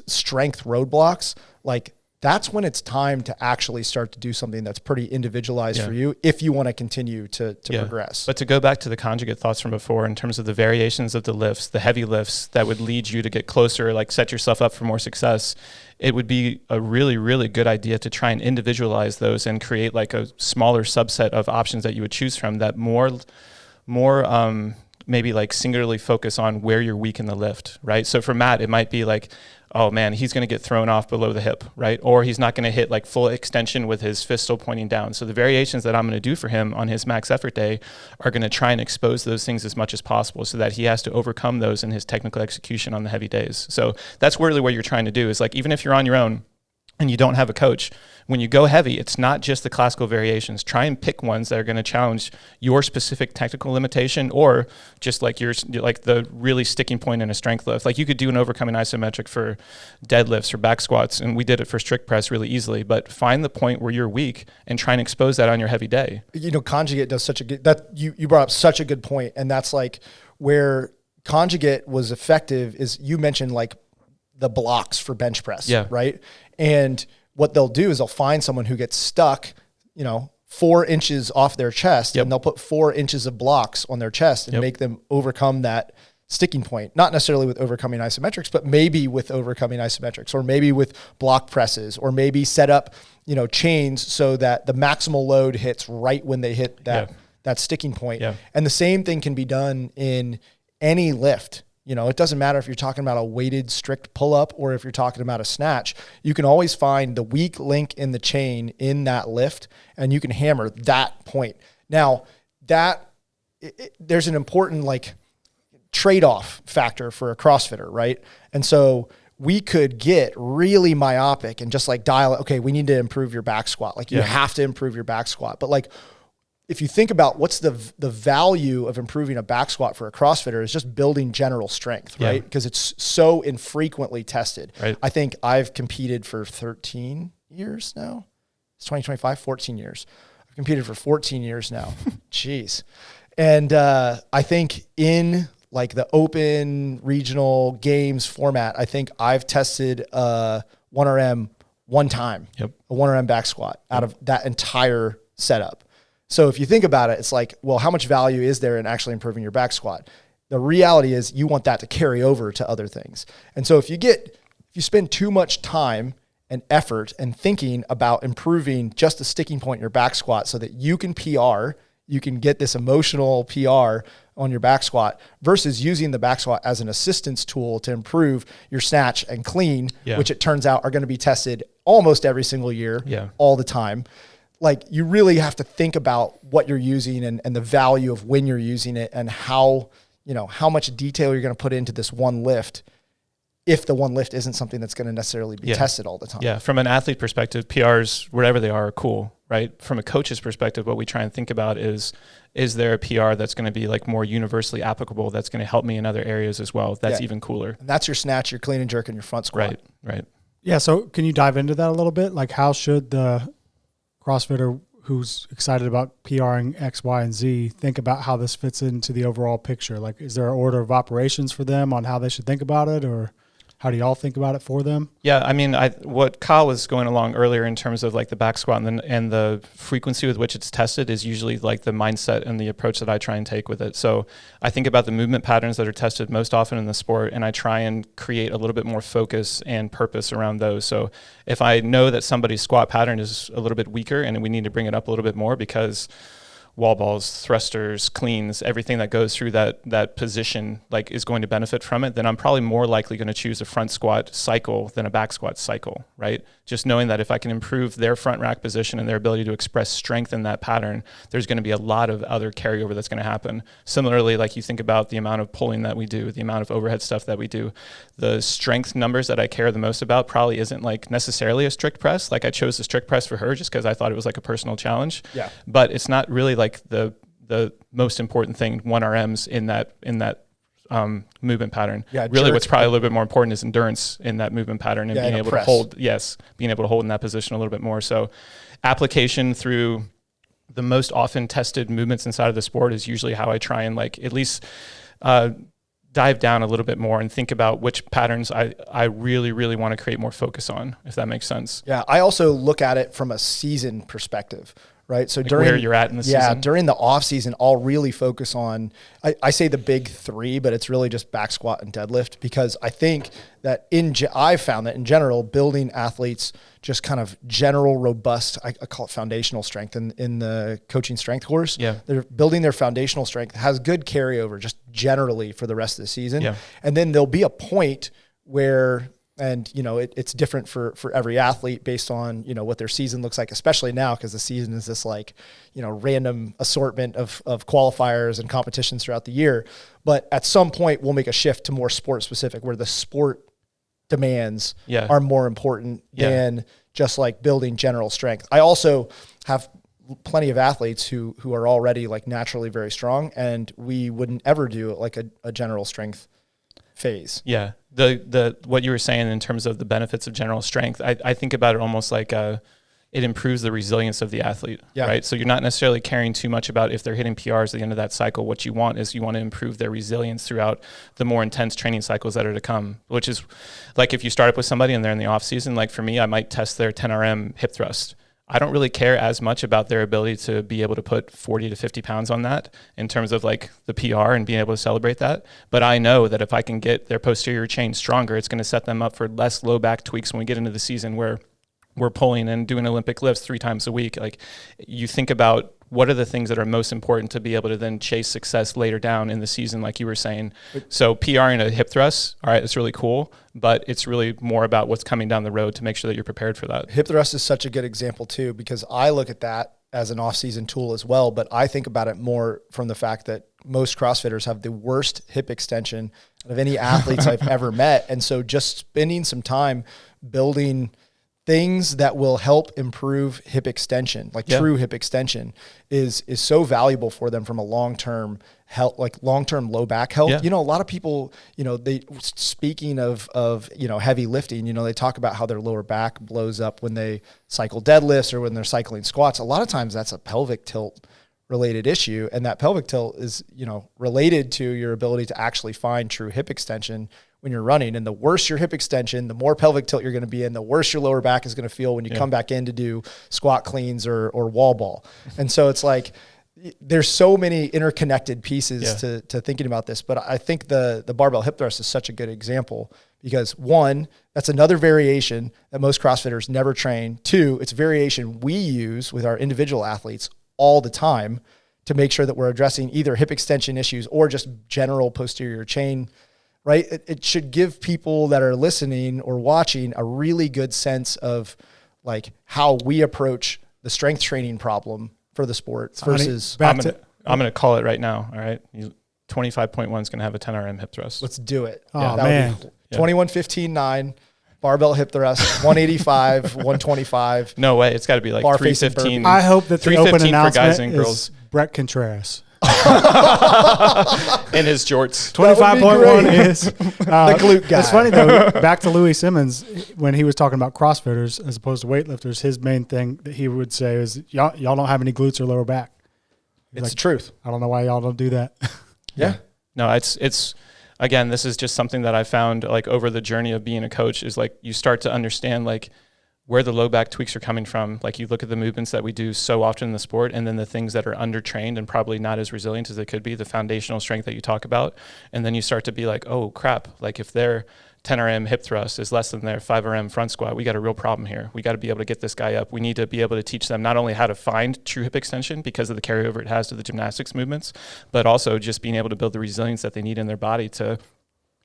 strength roadblocks, like that's when it's time to actually start to do something that's pretty individualized for you, if you want to continue to progress. But to go back to the conjugate thoughts from before, in terms of the variations of the lifts, the heavy lifts that would lead you to get closer, like set yourself up for more success, it would be a really, really good idea to try and individualize those and create like a smaller subset of options that you would choose from that more maybe like singularly focus on where you're weak in the lift, right? So for Matt, it might be like, oh man, he's going to get thrown off below the hip, right? Or he's not going to hit like full extension with his fist still pointing down. So the variations that I'm going to do for him on his max effort day are going to try and expose those things as much as possible, so that he has to overcome those in his technical execution on the heavy days. So that's really what you're trying to do, is like, even if you're on your own and you don't have a coach, when you go heavy, it's not just the classical variations. Try and pick ones that are going to challenge your specific technical limitation, or just like the really sticking point in a strength lift. Like you could do an overcoming isometric for deadlifts or back squats, and we did it for strict press really easily, but find the point where you're weak and try and expose that on your heavy day. Conjugate does such a good, you brought up such a good point, and that's like where Conjugate was effective is, you mentioned like the blocks for bench press, right? And what they'll do is they'll find someone who gets stuck, 4 inches off their chest, and they'll put 4 inches of blocks on their chest and make them overcome that sticking point. Not necessarily with overcoming isometrics, but maybe with overcoming isometrics, or maybe with block presses, or maybe set up, chains so that the maximal load hits right when they hit that sticking point. Yeah. And the same thing can be done in any lift. It doesn't matter if you're talking about a weighted strict pull-up or if you're talking about a snatch. You can always find the weak link in the chain in that lift, and you can hammer that point. Now, there's an important like trade-off factor for a CrossFitter, right? And so we could get really myopic and just like dial it. Okay, we need to improve your back squat. Like you have to improve your back squat. But like, if you think about what's the value of improving a back squat for a CrossFitter, is just building general strength, right? Because it's so infrequently tested. Right. I think I've competed for 13 years now. It's 2025, 14 years. I've competed for 14 years now. Jeez. And I think in like the open regional games format, I think I've tested 1RM one time, a 1RM back squat out of that entire setup. So if you think about it, it's like, well, how much value is there in actually improving your back squat? The reality is you want that to carry over to other things. And so if you spend too much time and effort and thinking about improving just the sticking point in your back squat so that you can PR, you can get this emotional PR on your back squat versus using the back squat as an assistance tool to improve your snatch and clean, which it turns out are going to be tested almost every single year, all the time. Like, you really have to think about what you're using and the value of when you're using it and how much detail you're going to put into this one lift, if the one lift isn't something that's going to necessarily be tested all the time. Yeah. From an athlete perspective, PRs, wherever they are cool, right? From a coach's perspective, what we try and think about is there a PR that's going to be like more universally applicable, that's going to help me in other areas as well? That's even cooler. And that's your snatch, your clean and jerk, and your front squat. Right. Yeah. So can you dive into that a little bit? Like, how should the CrossFitter who's excited about PRing X, Y, and Z think about how this fits into the overall picture? Like, is there an order of operations for them on how they should think about it, or how do y'all think about it for them? Yeah, I mean, what Kyle was going along earlier in terms of like the back squat and the frequency with which it's tested is usually like the mindset and the approach that I try and take with it. So I think about the movement patterns that are tested most often in the sport, and I try and create a little bit more focus and purpose around those. So if I know that somebody's squat pattern is a little bit weaker and we need to bring it up a little bit more because wall balls, thrusters, cleans, everything that goes through that position like is going to benefit from it, then I'm probably more likely going to choose a front squat cycle than a back squat cycle, right? Just knowing that if I can improve their front rack position and their ability to express strength in that pattern, there's going to be a lot of other carryover that's going to happen. Similarly, like you think about the amount of pulling that we do, the amount of overhead stuff that we do, the strength numbers that I care the most about probably isn't like necessarily a strict press. Like, I chose the strict press for her just because I thought it was like a personal challenge. Yeah. But it's not really like the most important thing, 1 RMs in that movement pattern. Yeah, really what's probably a little bit more important is endurance in that movement pattern and being able to hold, being able to hold in that position a little bit more. So application through the most often tested movements inside of the sport is usually how I try and like at least dive down a little bit more and think about which patterns I really, really want to create more focus on, if that makes sense. Yeah, I also look at it from a season perspective. Right. So like during where you're at in the season. Yeah. During the off season, I'll really focus on, I say the big 3, but it's really just back squat and deadlift, because I think that I've found that in general, building athletes just kind of general, robust, I call it foundational strength in the coaching strength course. Yeah. They're building their foundational strength, has good carryover just generally for the rest of the season. Yeah. And then there'll be a point where, and, it's different for every athlete based on, what their season looks like, especially now, because the season is this like, random assortment of qualifiers and competitions throughout the year. But at some point we'll make a shift to more sport specific, where the sport demands are more important than just like building general strength. I also have plenty of athletes who are already like naturally very strong, and we wouldn't ever do like a general strength phase. Yeah. The what you were saying in terms of the benefits of general strength, I think about it almost like it improves the resilience of the athlete, right? So you're not necessarily caring too much about if they're hitting PRs at the end of that cycle. What you want is you want to improve their resilience throughout the more intense training cycles that are to come, which is like if you start up with somebody and they're in the off season, like for me, I might test their 10 RM hip thrust. I don't really care as much about their ability to be able to put 40 to 50 pounds on that in terms of like the PR and being able to celebrate that. But I know that if I can get their posterior chain stronger, it's going to set them up for less low back tweaks when we get into the season where we're pulling and doing Olympic lifts 3 times a week. Like, you think about what are the things that are most important to be able to then chase success later down in the season, like you were saying. So PRing a hip thrust, all right, it's really cool, but it's really more about what's coming down the road to make sure that you're prepared for that. Hip thrust is such a good example too, because I look at that as an off-season tool as well, but I think about it more from the fact that most CrossFitters have the worst hip extension of any athletes I've ever met. And so just spending some time building things that will help improve hip extension, like true hip extension, is so valuable for them from a long-term health, like long-term low back health. A lot of people, they, speaking of heavy lifting, they talk about how their lower back blows up when they cycle deadlifts or when they're cycling squats. A lot of times that's a pelvic tilt related issue. And that pelvic tilt is, related to your ability to actually find true hip extension, when you're running. And the worse your hip extension, the more pelvic tilt you're going to be in, the worse your lower back is going to feel when you come back in to do squat cleans or wall ball. And so it's like, there's so many interconnected pieces to thinking about this. But I think the barbell hip thrust is such a good example because, one, that's another variation that most CrossFitters never train. Two, it's a variation we use with our individual athletes all the time to make sure that we're addressing either hip extension issues or just general posterior chain, right? It should give people that are listening or watching a really good sense of like how we approach the strength training problem for the sport versus... I'm going to call it right now, all right? 25.1 is going to have a 10 RM hip thrust. Let's do it. Oh, man. 21-15-9, barbell hip thrust, 185, 125. No way. It's got to be like 315. I hope that the open announcement for guys and is girls. Brett Contreras. In his jorts. 25.1 is the glute guy. It's funny though, back to Louis Simmons, when he was talking about CrossFitters as opposed to weightlifters, his main thing that he would say is, y'all don't have any glutes or lower back. It's the truth. I don't know why y'all don't do that. Yeah. No, it's again, this is just something that I found like over the journey of being a coach is like you start to understand like where the low back tweaks are coming from. Like you look at the movements that we do so often in the sport and then the things that are undertrained and probably not as resilient as they could be, the foundational strength that you talk about. And then you start to be like, oh crap, like if their 10 RM hip thrust is less than their 5 RM front squat, we got a real problem here. We got to be able to get this guy up. We need to be able to teach them not only how to find true hip extension because of the carryover it has to the gymnastics movements, but also just being able to build the resilience that they need in their body to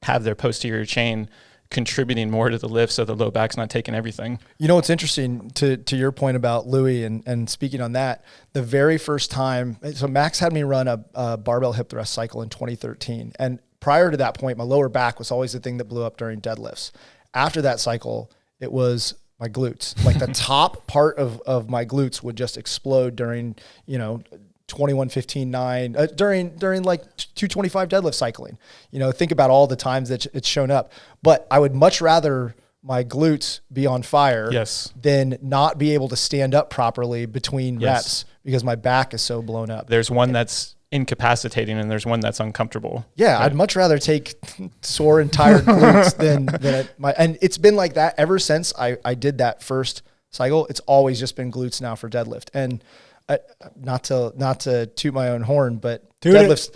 have their posterior chain contributing more to the lift so the low back's not taking everything. You know what's interesting to your point about Louis and speaking on that, the very first time, so Max had me run a barbell hip thrust cycle in 2013. And prior to that point, my lower back was always the thing that blew up during deadlifts. After that cycle, it was my glutes. Like the top part of my glutes would just explode during, 21-15-9 during like 225 deadlift cycling. Think about all the times that it's shown up. But I would much rather my glutes be on fire than not be able to stand up properly between reps because my back is so blown up. There's one that's incapacitating and there's one that's uncomfortable. Yeah, right? I'd much rather take sore and tired glutes than and it's been like that ever since I did that first cycle. It's always just been glutes now for deadlift. And not to toot my own horn, but deadlift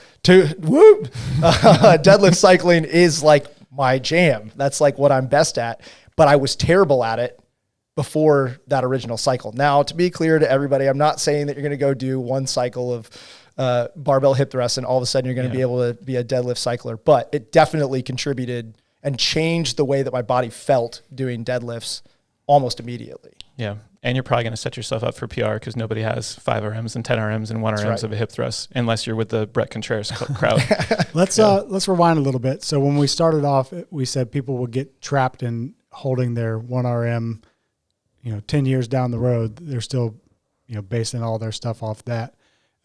cycling is like my jam. That's like what I'm best at, but I was terrible at it before that original cycle. Now, to be clear to everybody, I'm not saying that you're going to go do one cycle of barbell hip thrust and all of a sudden you're going to be able to be a deadlift cycler, but it definitely contributed and changed the way that my body felt doing deadlifts almost immediately. Yeah. And you're probably going to set yourself up for PR because nobody has 5 RMs and 10 RMs and 1 RMs of a hip thrust unless you're with the Brett Contreras crowd. Let's rewind a little bit. So when we started off, we said people would get trapped in holding their 1 RM, 10 years down the road, they're still, basing all their stuff off that.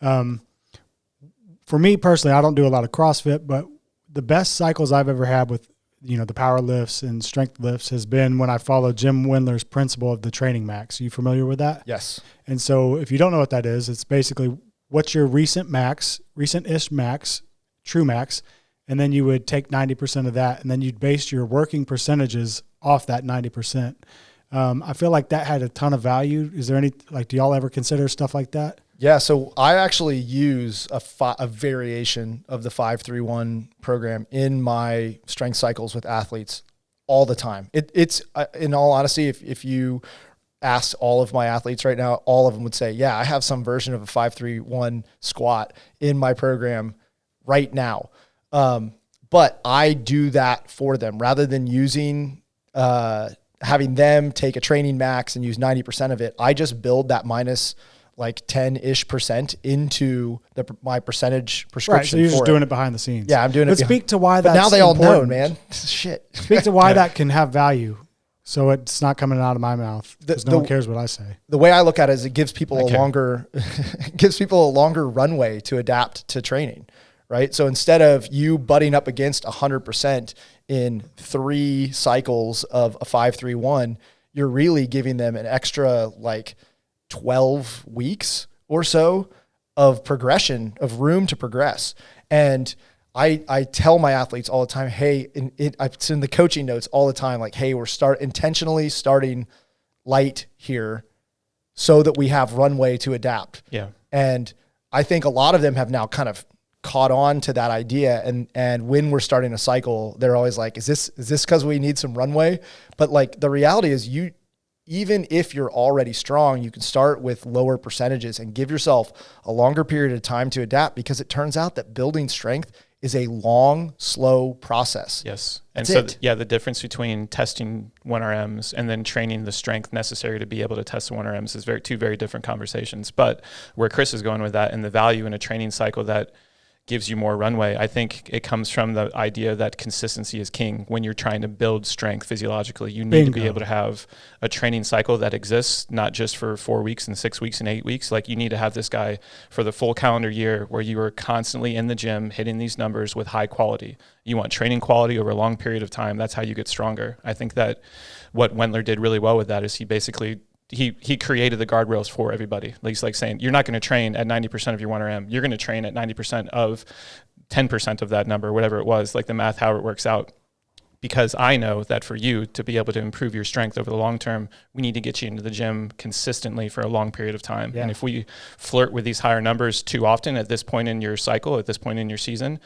For me personally, I don't do a lot of CrossFit, but the best cycles I've ever had with the power lifts and strength lifts has been when I follow Jim Wendler's principle of the training max. Are you familiar with that? Yes. And so if you don't know what that is, it's basically what's your recent-ish max, true max, and then you would take 90% of that, and then you'd base your working percentages off that 90%. I feel like that had a ton of value. Is there any, do y'all ever consider stuff like that? Yeah, so I actually use a variation of the 5-3-1 program in my strength cycles with athletes all the time. It's in all honesty, if you asked all of my athletes right now, all of them would say, yeah, I have some version of a 5-3-1 squat in my program right now. But I do that for them rather than using having them take a training max and use 90% of it. I just build that minus 10-ish% into my percentage prescription. Right, so you're just doing it behind the scenes. Yeah, I'm doing it. But speak to why that's now they all important. know, man. Shit. Speak to why that can have value. So it's not coming out of my mouth because no one cares what I say. The way I look at it is it gives people a longer runway to adapt to training, right? So instead of you butting up against 100% in 3 cycles of a 5-3-1, you're really giving them an extra 12 weeks or so of progression, of room to progress. And I tell my athletes all the time, hey, it's in the coaching notes all the time, like, hey, we're intentionally starting light here so that we have runway to adapt. Yeah. And I think a lot of them have now kind of caught on to that idea. And when we're starting a cycle, they're always like, is this because we need some runway? But like the reality is even if you're already strong, you can start with lower percentages and give yourself a longer period of time to adapt, because it turns out that building strength is a long, slow process. Yes. That's and it. The difference between testing 1RMs and then training the strength necessary to be able to test the 1RMs is two very different conversations. But where Chris is going with that, and the value in a training cycle that gives you more runway, I think it comes from the idea that consistency is king. When you're trying to build strength physiologically, you need to be able to have a training cycle that exists, not just for 4 weeks and 6 weeks and 8 weeks. Like, you need to have this guy for the full calendar year where you are constantly in the gym hitting these numbers with high quality. You want training quality over a long period of time. That's how you get stronger. I think that what Wendler did really well with that is he basically he created the guardrails for everybody. He's like saying, you're not going to train at 90% of your 1RM. You're going to train at 90% of 10% of that number, whatever it was, like the math, how it works out. Because I know that for you to be able to improve your strength over the long term, we need to get you into the gym consistently for a long period of time. Yeah. And if we flirt with these higher numbers too often at this point in your cycle, at this point in your season,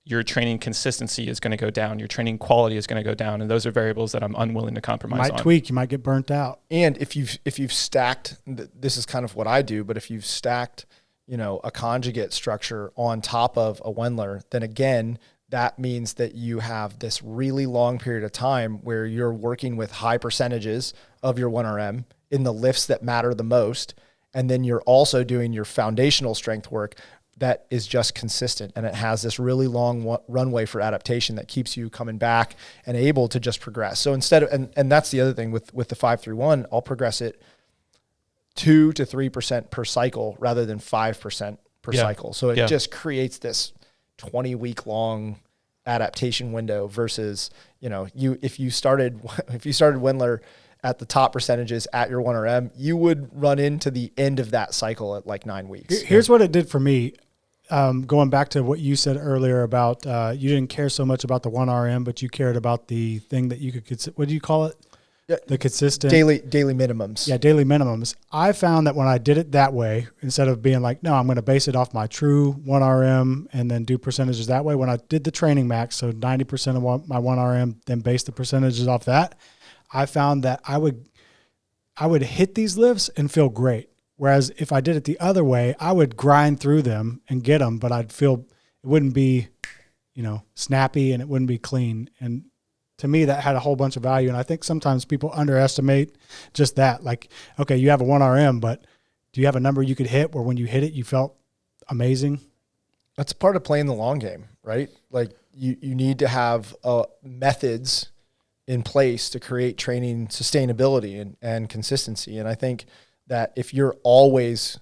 your training consistency is going to go down. Your training quality is going to go down. And those are variables that I'm unwilling to compromise on. You might tweak. You might get burnt out. And if you've stacked, this is kind of what I do, but if you've stacked, a conjugate structure on top of a Wendler, then again, that means that you have this really long period of time where you're working with high percentages of your 1RM in the lifts that matter the most. And then you're also doing your foundational strength work that is just consistent, and it has this really long runway for adaptation that keeps you coming back and able to just progress. So instead of, and that's the other thing with the 5-3-1, I'll progress it 2 to 3% per cycle rather than 5% per cycle. So it just creates this 20-week long adaptation window versus, if you started Wendler at the top percentages at your 1RM, you would run into the end of that cycle at like 9 weeks. Here's what it did for me. Going back to what you said earlier about you didn't care so much about the 1RM, but you cared about the thing that you could what do you call it? The consistent daily minimums. Yeah, daily minimums. I found that when I did it that way, instead of being like, no, I'm going to base it off my true 1RM and then do percentages that way. When I did the training max, so 90% of my 1RM, then base the percentages off that, I found that I would hit these lifts and feel great. Whereas if I did it the other way, I would grind through them and get them, but I'd feel it wouldn't be, snappy, and it wouldn't be clean. And to me, that had a whole bunch of value. And I think sometimes people underestimate just that. Like, okay, you have a 1RM, but do you have a number you could hit where when you hit it, you felt amazing? That's part of playing the long game, right? Like you need to have methods in place to create training sustainability and consistency. And I think that if you're always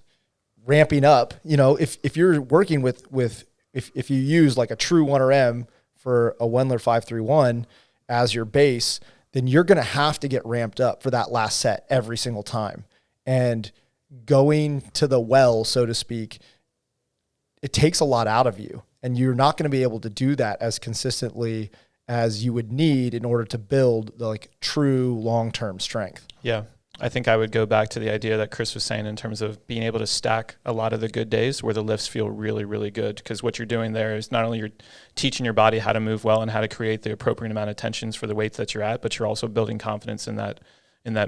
ramping up, if you're working if you use like a true 1RM for a Wendler 5-3-1 as your base, then you're going to have to get ramped up for that last set every single time. And going to the well, so to speak, it takes a lot out of you, and you're not going to be able to do that as consistently as you would need in order to build the true long-term strength. Yeah. I think I would go back to the idea that Chris was saying in terms of being able to stack a lot of the good days where the lifts feel really, really good. Because what you're doing there is not only you're teaching your body how to move well and how to create the appropriate amount of tensions for the weights that you're at, but you're also building confidence in that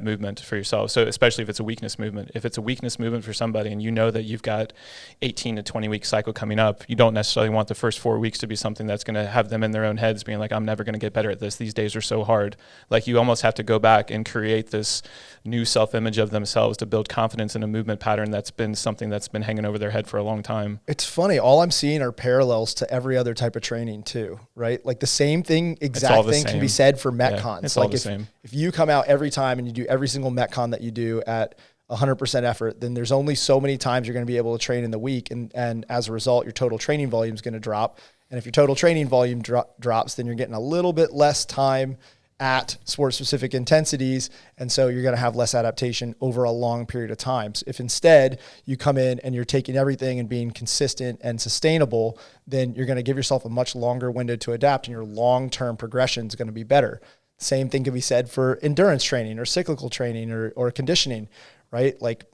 movement for yourself. So especially if it's a weakness movement. If it's a weakness movement for somebody and you know that you've got 18 to 20 week cycle coming up, you don't necessarily want the first 4 weeks to be something that's going to have them in their own heads being like, I'm never going to get better at this. These days are so hard. Like, you almost have to go back and create this new self-image of themselves to build confidence in a movement pattern that's been something that's been hanging over their head for a long time. It's funny. All I'm seeing are parallels to every other type of training too, right? Like the same thing, exact thing can be said for Metcons. It's like all the same. If you come out every time and you do every single Metcon that you do at 100% effort, then there's only so many times you're going to be able to train in the week. And as a result, your total training volume is going to drop. And if your total training volume drops, then you're getting a little bit less time at sport-specific intensities, and so you're going to have less adaptation over a long period of time. So if instead you come in and you're taking everything and being consistent and sustainable, then you're going to give yourself a much longer window to adapt, and your long-term progression is going to be better. Same thing can be said for endurance training or cyclical training or conditioning, right? Like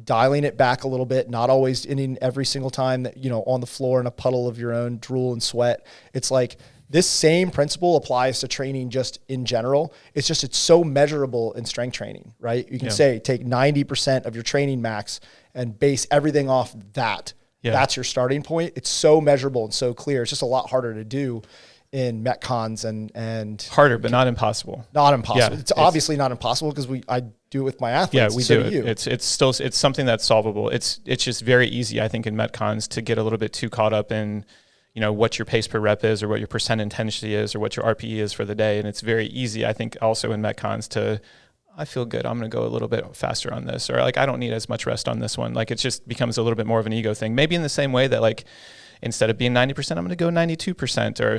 dialing it back a little bit, not always in every single time that, on the floor in a puddle of your own drool and sweat. It's like, this same principle applies to training just in general. It's so measurable in strength training, right? You can say take 90% of your training max and base everything off that. Yeah. That's your starting point. It's so measurable and so clear. It's just a lot harder to do in Metcons and harder, but not impossible. Not impossible. Yeah, it's obviously not impossible because I do it with my athletes. Yeah, we do it. It's something that's solvable. It's just very easy, I think, in Metcons to get a little bit too caught up in what your pace per rep is or what your percent intensity is or what your RPE is for the day. And it's very easy, I think, also in Metcons to, I feel good, I'm going to go a little bit faster on this, or like, I don't need as much rest on this one. Like, it just becomes a little bit more of an ego thing. Maybe in the same way that, like, instead of being 90%, I'm going to go 92%. Or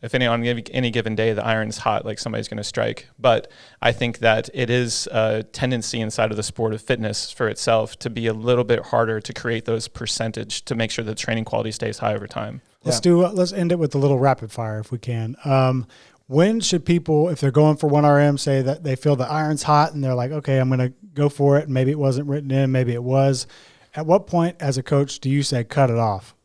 if any given day the iron's hot, like somebody's going to strike. But I think that it is a tendency inside of the sport of fitness for itself to be a little bit harder to create those percentage to make sure the training quality stays high over time. Let's end it with a little rapid fire if we can. When should people, if they're going for 1RM, say that they feel the iron's hot and they're like, okay, I'm going to go for it. And maybe it wasn't written in, maybe it was. At what point as a coach do you say cut it off?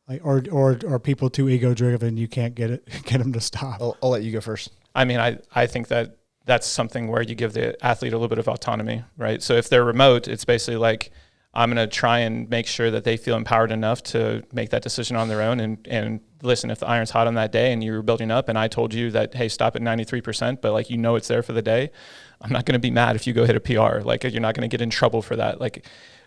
Like, or people too ego driven, you can't get them to stop? I'll let you go first. I mean, I think that that's something where you give the athlete a little bit of autonomy, right? So if they're remote, it's basically like, I'm going to try and make sure that they feel empowered enough to make that decision on their own. And listen, if the iron's hot on that day and you're building up and I told you that, hey, stop at 93%, but like, it's there for the day, I'm not going to be mad if you go hit a PR. Like, you're not going to get in trouble for that. Like,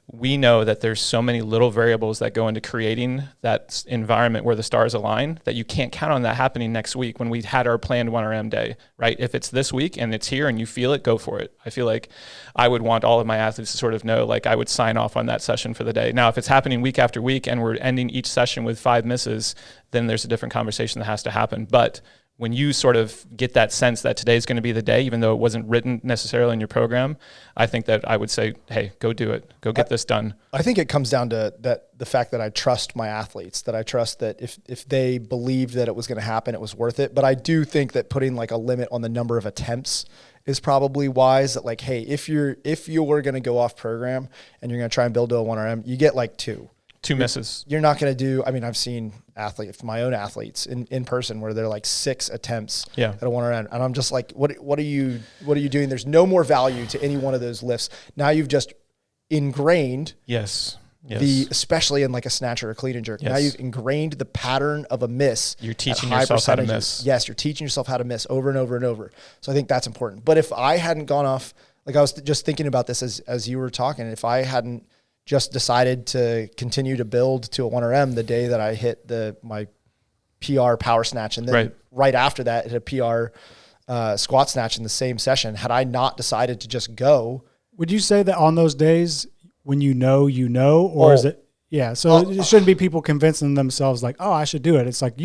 we know that there's so many little variables that go into creating that environment where the stars align that you can't count on that happening next week when we had our planned 1RM day, right? If it's this week and it's here and you feel it, go for it. I feel like I would want all of my athletes to sort of know, like, I would sign off on that session for the day. Now, if it's happening week after week and we're ending each session with 5 misses, then there's a different conversation that has to happen. But when you sort of get that sense that today's going to be the day, even though it wasn't written necessarily in your program, I think that I would say, hey, go do it. Go get this done. I think it comes down to the fact that I trust my athletes, that I trust that if they believed that it was going to happen, it was worth it. But I do think that putting like a limit on the number of attempts is probably wise. That like, hey, if you're going to go off program and you're going to try and build to a 1RM, you get like 2 misses. You're not going to do, I mean, I've seen my own athletes in person where they're like 6 attempts at a 1RM. And I'm just like, what are you doing? There's no more value to any one of those lifts. Now you've just ingrained especially in like a snatch or a clean and jerk. Yes. Now you've ingrained the pattern of a miss. You're teaching yourself how to miss. Yes. You're teaching yourself how to miss over and over and over. So I think that's important. But if I hadn't gone off, like I was just thinking about this as you were talking, if I hadn't just decided to continue to build to a 1RM the day that I hit my PR power snatch, and then right after that hit a PR squat snatch in the same session, had I not decided to just go. Would you say that on those days when or is it? Yeah. So it shouldn't be people convincing themselves like, oh, I should do it. It's like,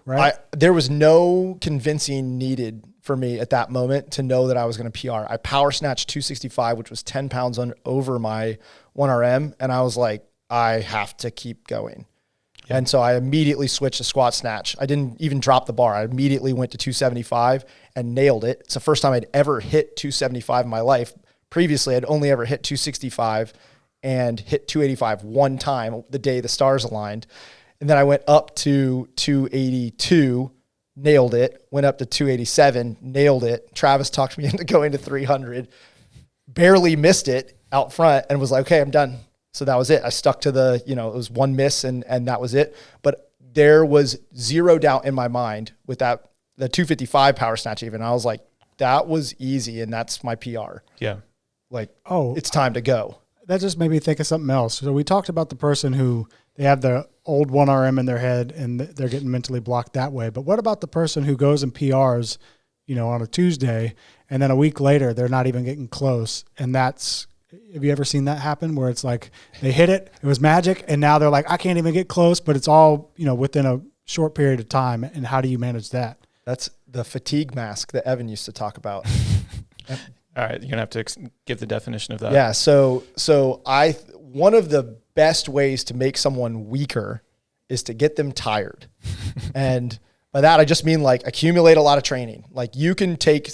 right? There was no convincing needed for me at that moment to know that I was going to PR. I power snatched 265, which was 10 pounds over my 1RM. And I was like, I have to keep going. Yeah. And so I immediately switched to squat snatch. I didn't even drop the bar. I immediately went to 275 and nailed it. It's the first time I'd ever hit 275 in my life. Previously, I'd only ever hit 265 and hit 285 one time the day the stars aligned. And then I went up to 282, nailed it, went up to 287, nailed it. Travis talked me into going to 300, barely missed it out front and was like, okay, I'm done. So that was it. I stuck to it was 1 miss and that was it. But there was zero doubt in my mind with the 255 power snatch even. I was like, that was easy and that's my PR. Yeah. Like, it's time to go. That just made me think of something else. So we talked about the person who they have the old 1RM in their head and they're getting mentally blocked that way. But what about the person who goes and PRs, on a Tuesday and then a week later they're not even getting close? And have you ever seen that happen where it's like they hit it, it was magic, and now they're like, I can't even get close, but it's all, within a short period of time. And how do you manage that? the fatigue mask that Evan used to talk about. All right, you're gonna have to give the definition of that. Yeah. One of the best ways to make someone weaker is to get them tired. And by that, I just mean like accumulate a lot of training. Like you can take,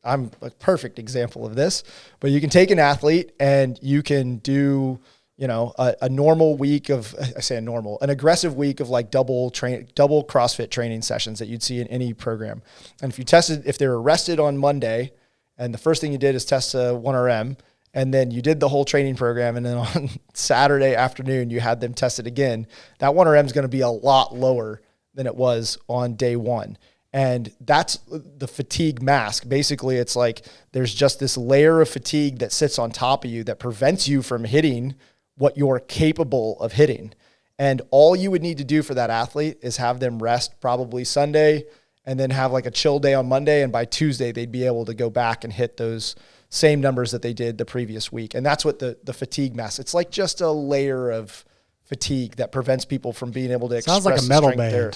I'm a perfect example of this, but you can take an athlete and you can do, a normal week of, an aggressive week of like double CrossFit training sessions that you'd see in any program. And if they were rested on Monday and the first thing you did is test a 1RM, and then you did the whole training program, and then on Saturday afternoon, you had them tested again, that 1RM is going to be a lot lower than it was on day one. And that's the fatigue mask. Basically, it's like there's just this layer of fatigue that sits on top of you that prevents you from hitting what you're capable of hitting. And all you would need to do for that athlete is have them rest probably Sunday and then have like a chill day on Monday. And by Tuesday, they'd be able to go back and hit those same numbers that they did the previous week. And that's what the fatigue mask, it's like just a layer of fatigue that prevents people from being able to Sounds like a metal band. There.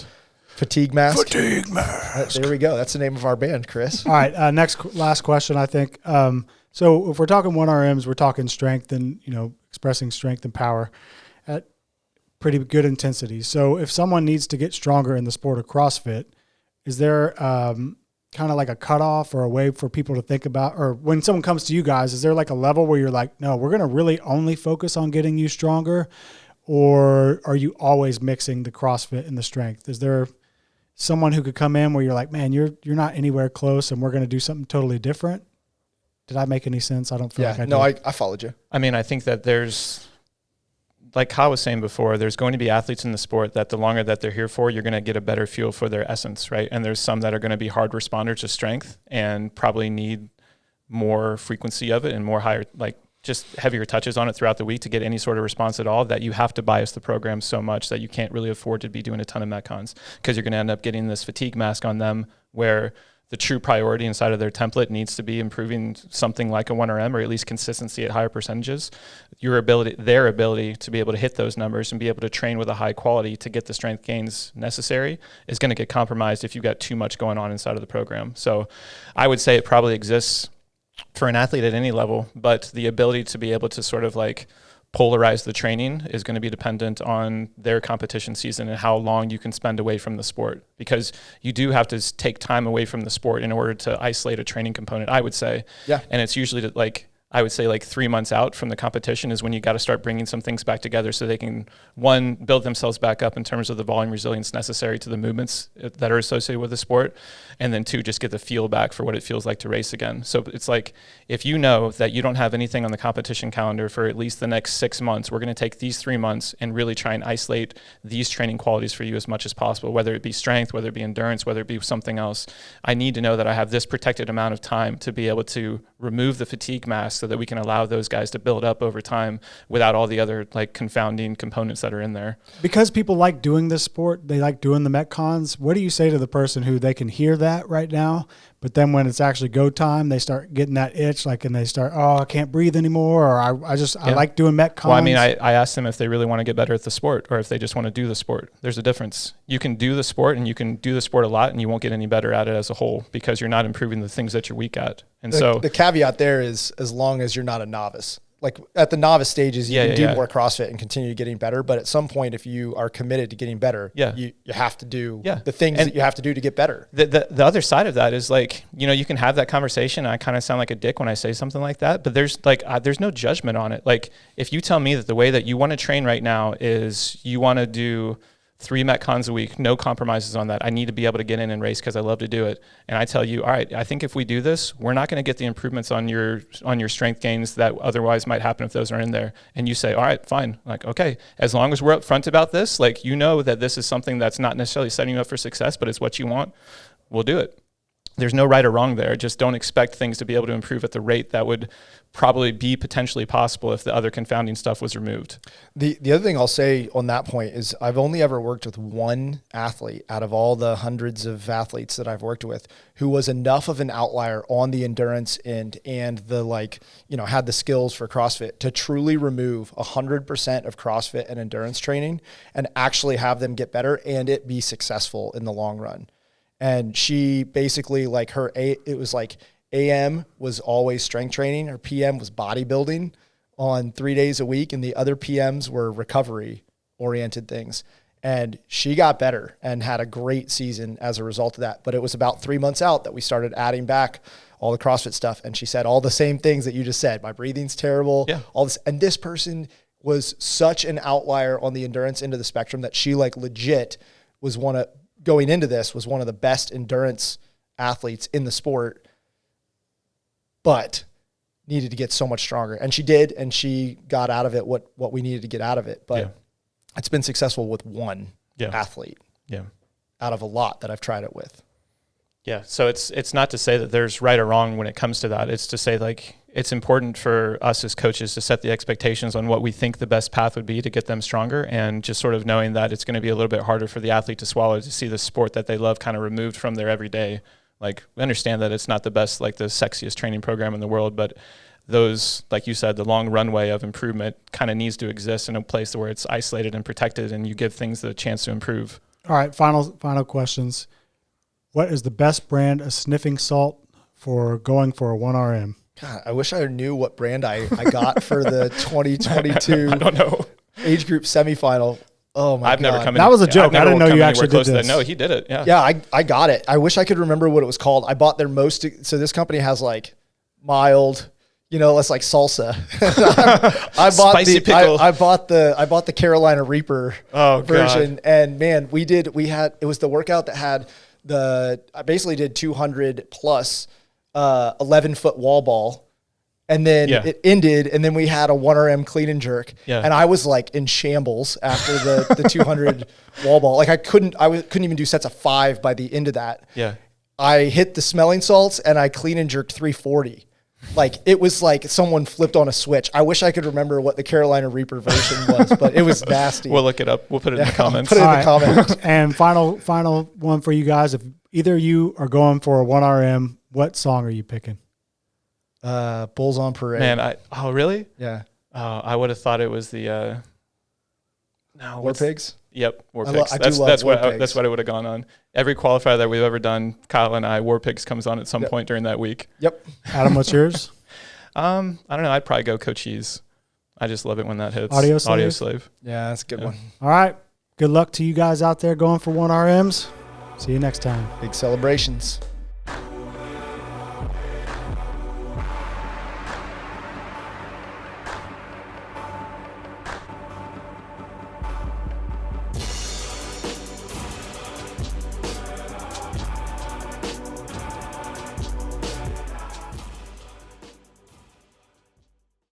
Fatigue mask. Fatigue mask. There we go. That's the name of our band, Chris. All right. Last question, I think. So if we're talking 1RMs, we're talking strength and, expressing strength and power at pretty good intensity. So if someone needs to get stronger in the sport of CrossFit, is there kind of like a cutoff or a way for people to think about, or when someone comes to you guys, is there like a level where you're like, no, we're going to really only focus on getting you stronger? Or are you always mixing the CrossFit and the strength? Is there someone who could come in where you're like, man, you're not anywhere close and we're going to do something totally different? Did I make any sense? I don't feel like I did. No, I followed you. I mean, I think that there's, like Kyle was saying before, there's going to be athletes in the sport that the longer that they're here for, you're going to get a better feel for their essence, right? And there's some that are going to be hard responders to strength and probably need more frequency of it and more higher, like just heavier touches on it throughout the week to get any sort of response at all, that you have to bias the program so much that you can't really afford to be doing a ton of Metcons, because you're going to end up getting this fatigue mask on them where the true priority inside of their template needs to be improving something like a 1RM, or at least consistency at higher percentages. Their ability to be able to hit those numbers and be able to train with a high quality to get the strength gains necessary is going to get compromised if you've got too much going on inside of the program. So I would say it probably exists for an athlete at any level, but the ability to be able to sort of like polarize the training is going to be dependent on their competition season and how long you can spend away from the sport, because you do have to take time away from the sport in order to isolate a training component, I would say. Yeah. And it's usually I would say 3 months out from the competition is when you got to start bringing some things back together so they can, one, build themselves back up in terms of the volume resilience necessary to the movements that are associated with the sport, and then two, just get the feel back for what it feels like to race again. So it's like, if you know that you don't have anything on the competition calendar for at least the next 6 months, we're going to take these 3 months and really try and isolate these training qualities for you as much as possible, whether it be strength, whether it be endurance, whether it be something else. I need to know that I have this protected amount of time to be able to remove the fatigue mask so that we can allow those guys to build up over time without all the other confounding components that are in there. Because people like doing this sport, they like doing the Metcons. What do you say to the person who they can hear that right now, but then when it's actually go time, they start getting that itch, and they start, I can't breathe anymore, or I like doing Metcons. Well, I mean, I asked them if they really want to get better at the sport or if they just want to do the sport. There's a difference. You can do the sport and you can do the sport a lot and you won't get any better at it as a whole because you're not improving the things that you're weak at. And the caveat there is, as long as you're not a novice. Like at the novice stages, you can do more CrossFit and continue getting better. But at some point, if you are committed to getting better, you have to do the things that you have to do to get better. The other side of that is you can have that conversation. I kind of sound like a dick when I say something like that, but there's no judgment on it. Like if you tell me that the way that you want to train right now is you want to do 3 Metcons a week, no compromises on that. I need to be able to get in and race because I love to do it. And I tell you, all right, I think if we do this, we're not going to get the improvements on your strength gains that otherwise might happen if those are in there. And you say, all right, fine. Okay, as long as we're upfront about this, you know that this is something that's not necessarily setting you up for success, but it's what you want, we'll do it. There's no right or wrong there. Just don't expect things to be able to improve at the rate that would probably be potentially possible if the other confounding stuff was removed. The other thing I'll say on that point is I've only ever worked with one athlete out of all the hundreds of athletes that I've worked with who was enough of an outlier on the endurance end and the had the skills for CrossFit to truly remove 100% of CrossFit and endurance training and actually have them get better and it be successful in the long run. And she basically like it was like AM was always strength training, her PM was bodybuilding on 3 days a week, and the other PMs were recovery oriented things. And she got better and had a great season as a result of that. But it was about 3 months out that we started adding back all the CrossFit stuff. And she said all the same things that you just said. My breathing's terrible. All this. And this person was such an outlier on the endurance end of the spectrum that she like legit was going into this was one of the best endurance athletes in the sport, but needed to get so much stronger. And she did, and she got out of it what we needed to get out of it. But it's been successful with one athlete out of a lot that I've tried it with. Yeah. So it's not to say that there's right or wrong when it comes to that. It's to say like it's important for us as coaches to set the expectations on what we think the best path would be to get them stronger, and just sort of knowing that it's going to be a little bit harder for the athlete to swallow to see the sport that they love kind of removed from their everyday. Like, we understand that it's not the best, like the sexiest training program in the world, but those, like you said, the long runway of improvement kind of needs to exist in a place where it's isolated and protected and you give things the chance to improve. All right, final questions. What is the best brand of sniffing salt for going for a 1RM? God, I wish I knew what brand I got for the 2022 I don't know. age group semifinal. Oh my God. I've never come in. That was a joke. I didn't know you actually did this. No, he did it. Yeah. Yeah, I got it. I wish I could remember what it was called. I bought their so this company has like mild, it's like salsa. I bought Spicy pickle. I bought the Carolina Reaper version. God. And man, it was the workout that had I basically did 200 plus 11-foot wall ball. And then it ended, and then we had a 1RM clean and jerk. Yeah. And I was like in shambles after the 200 wall ball. Like I couldn't even do sets of 5 by the end of that. Yeah. I hit the smelling salts and I clean and jerked 340. Like it was like someone flipped on a switch. I wish I could remember what the Carolina Reaper version was, but it was nasty. We'll look it up. We'll put it in the comments. Put it in the comments. And final one for you guys. If either of you are going for a 1RM, what song are you picking? Bulls on Parade. Man, oh really? Yeah. I would have thought it was the War Pigs. Yep, War Pigs. That's what I would have gone on. Every qualifier that we've ever done, Kyle and I, War Pigs comes on at some point during that week. Yep. Adam, what's yours? I don't know. I'd probably go Cochise. I just love it when that hits. Audio Slave. Yeah, that's a good one. All right. Good luck to you guys out there going for 1RMs. See you next time. Big celebrations.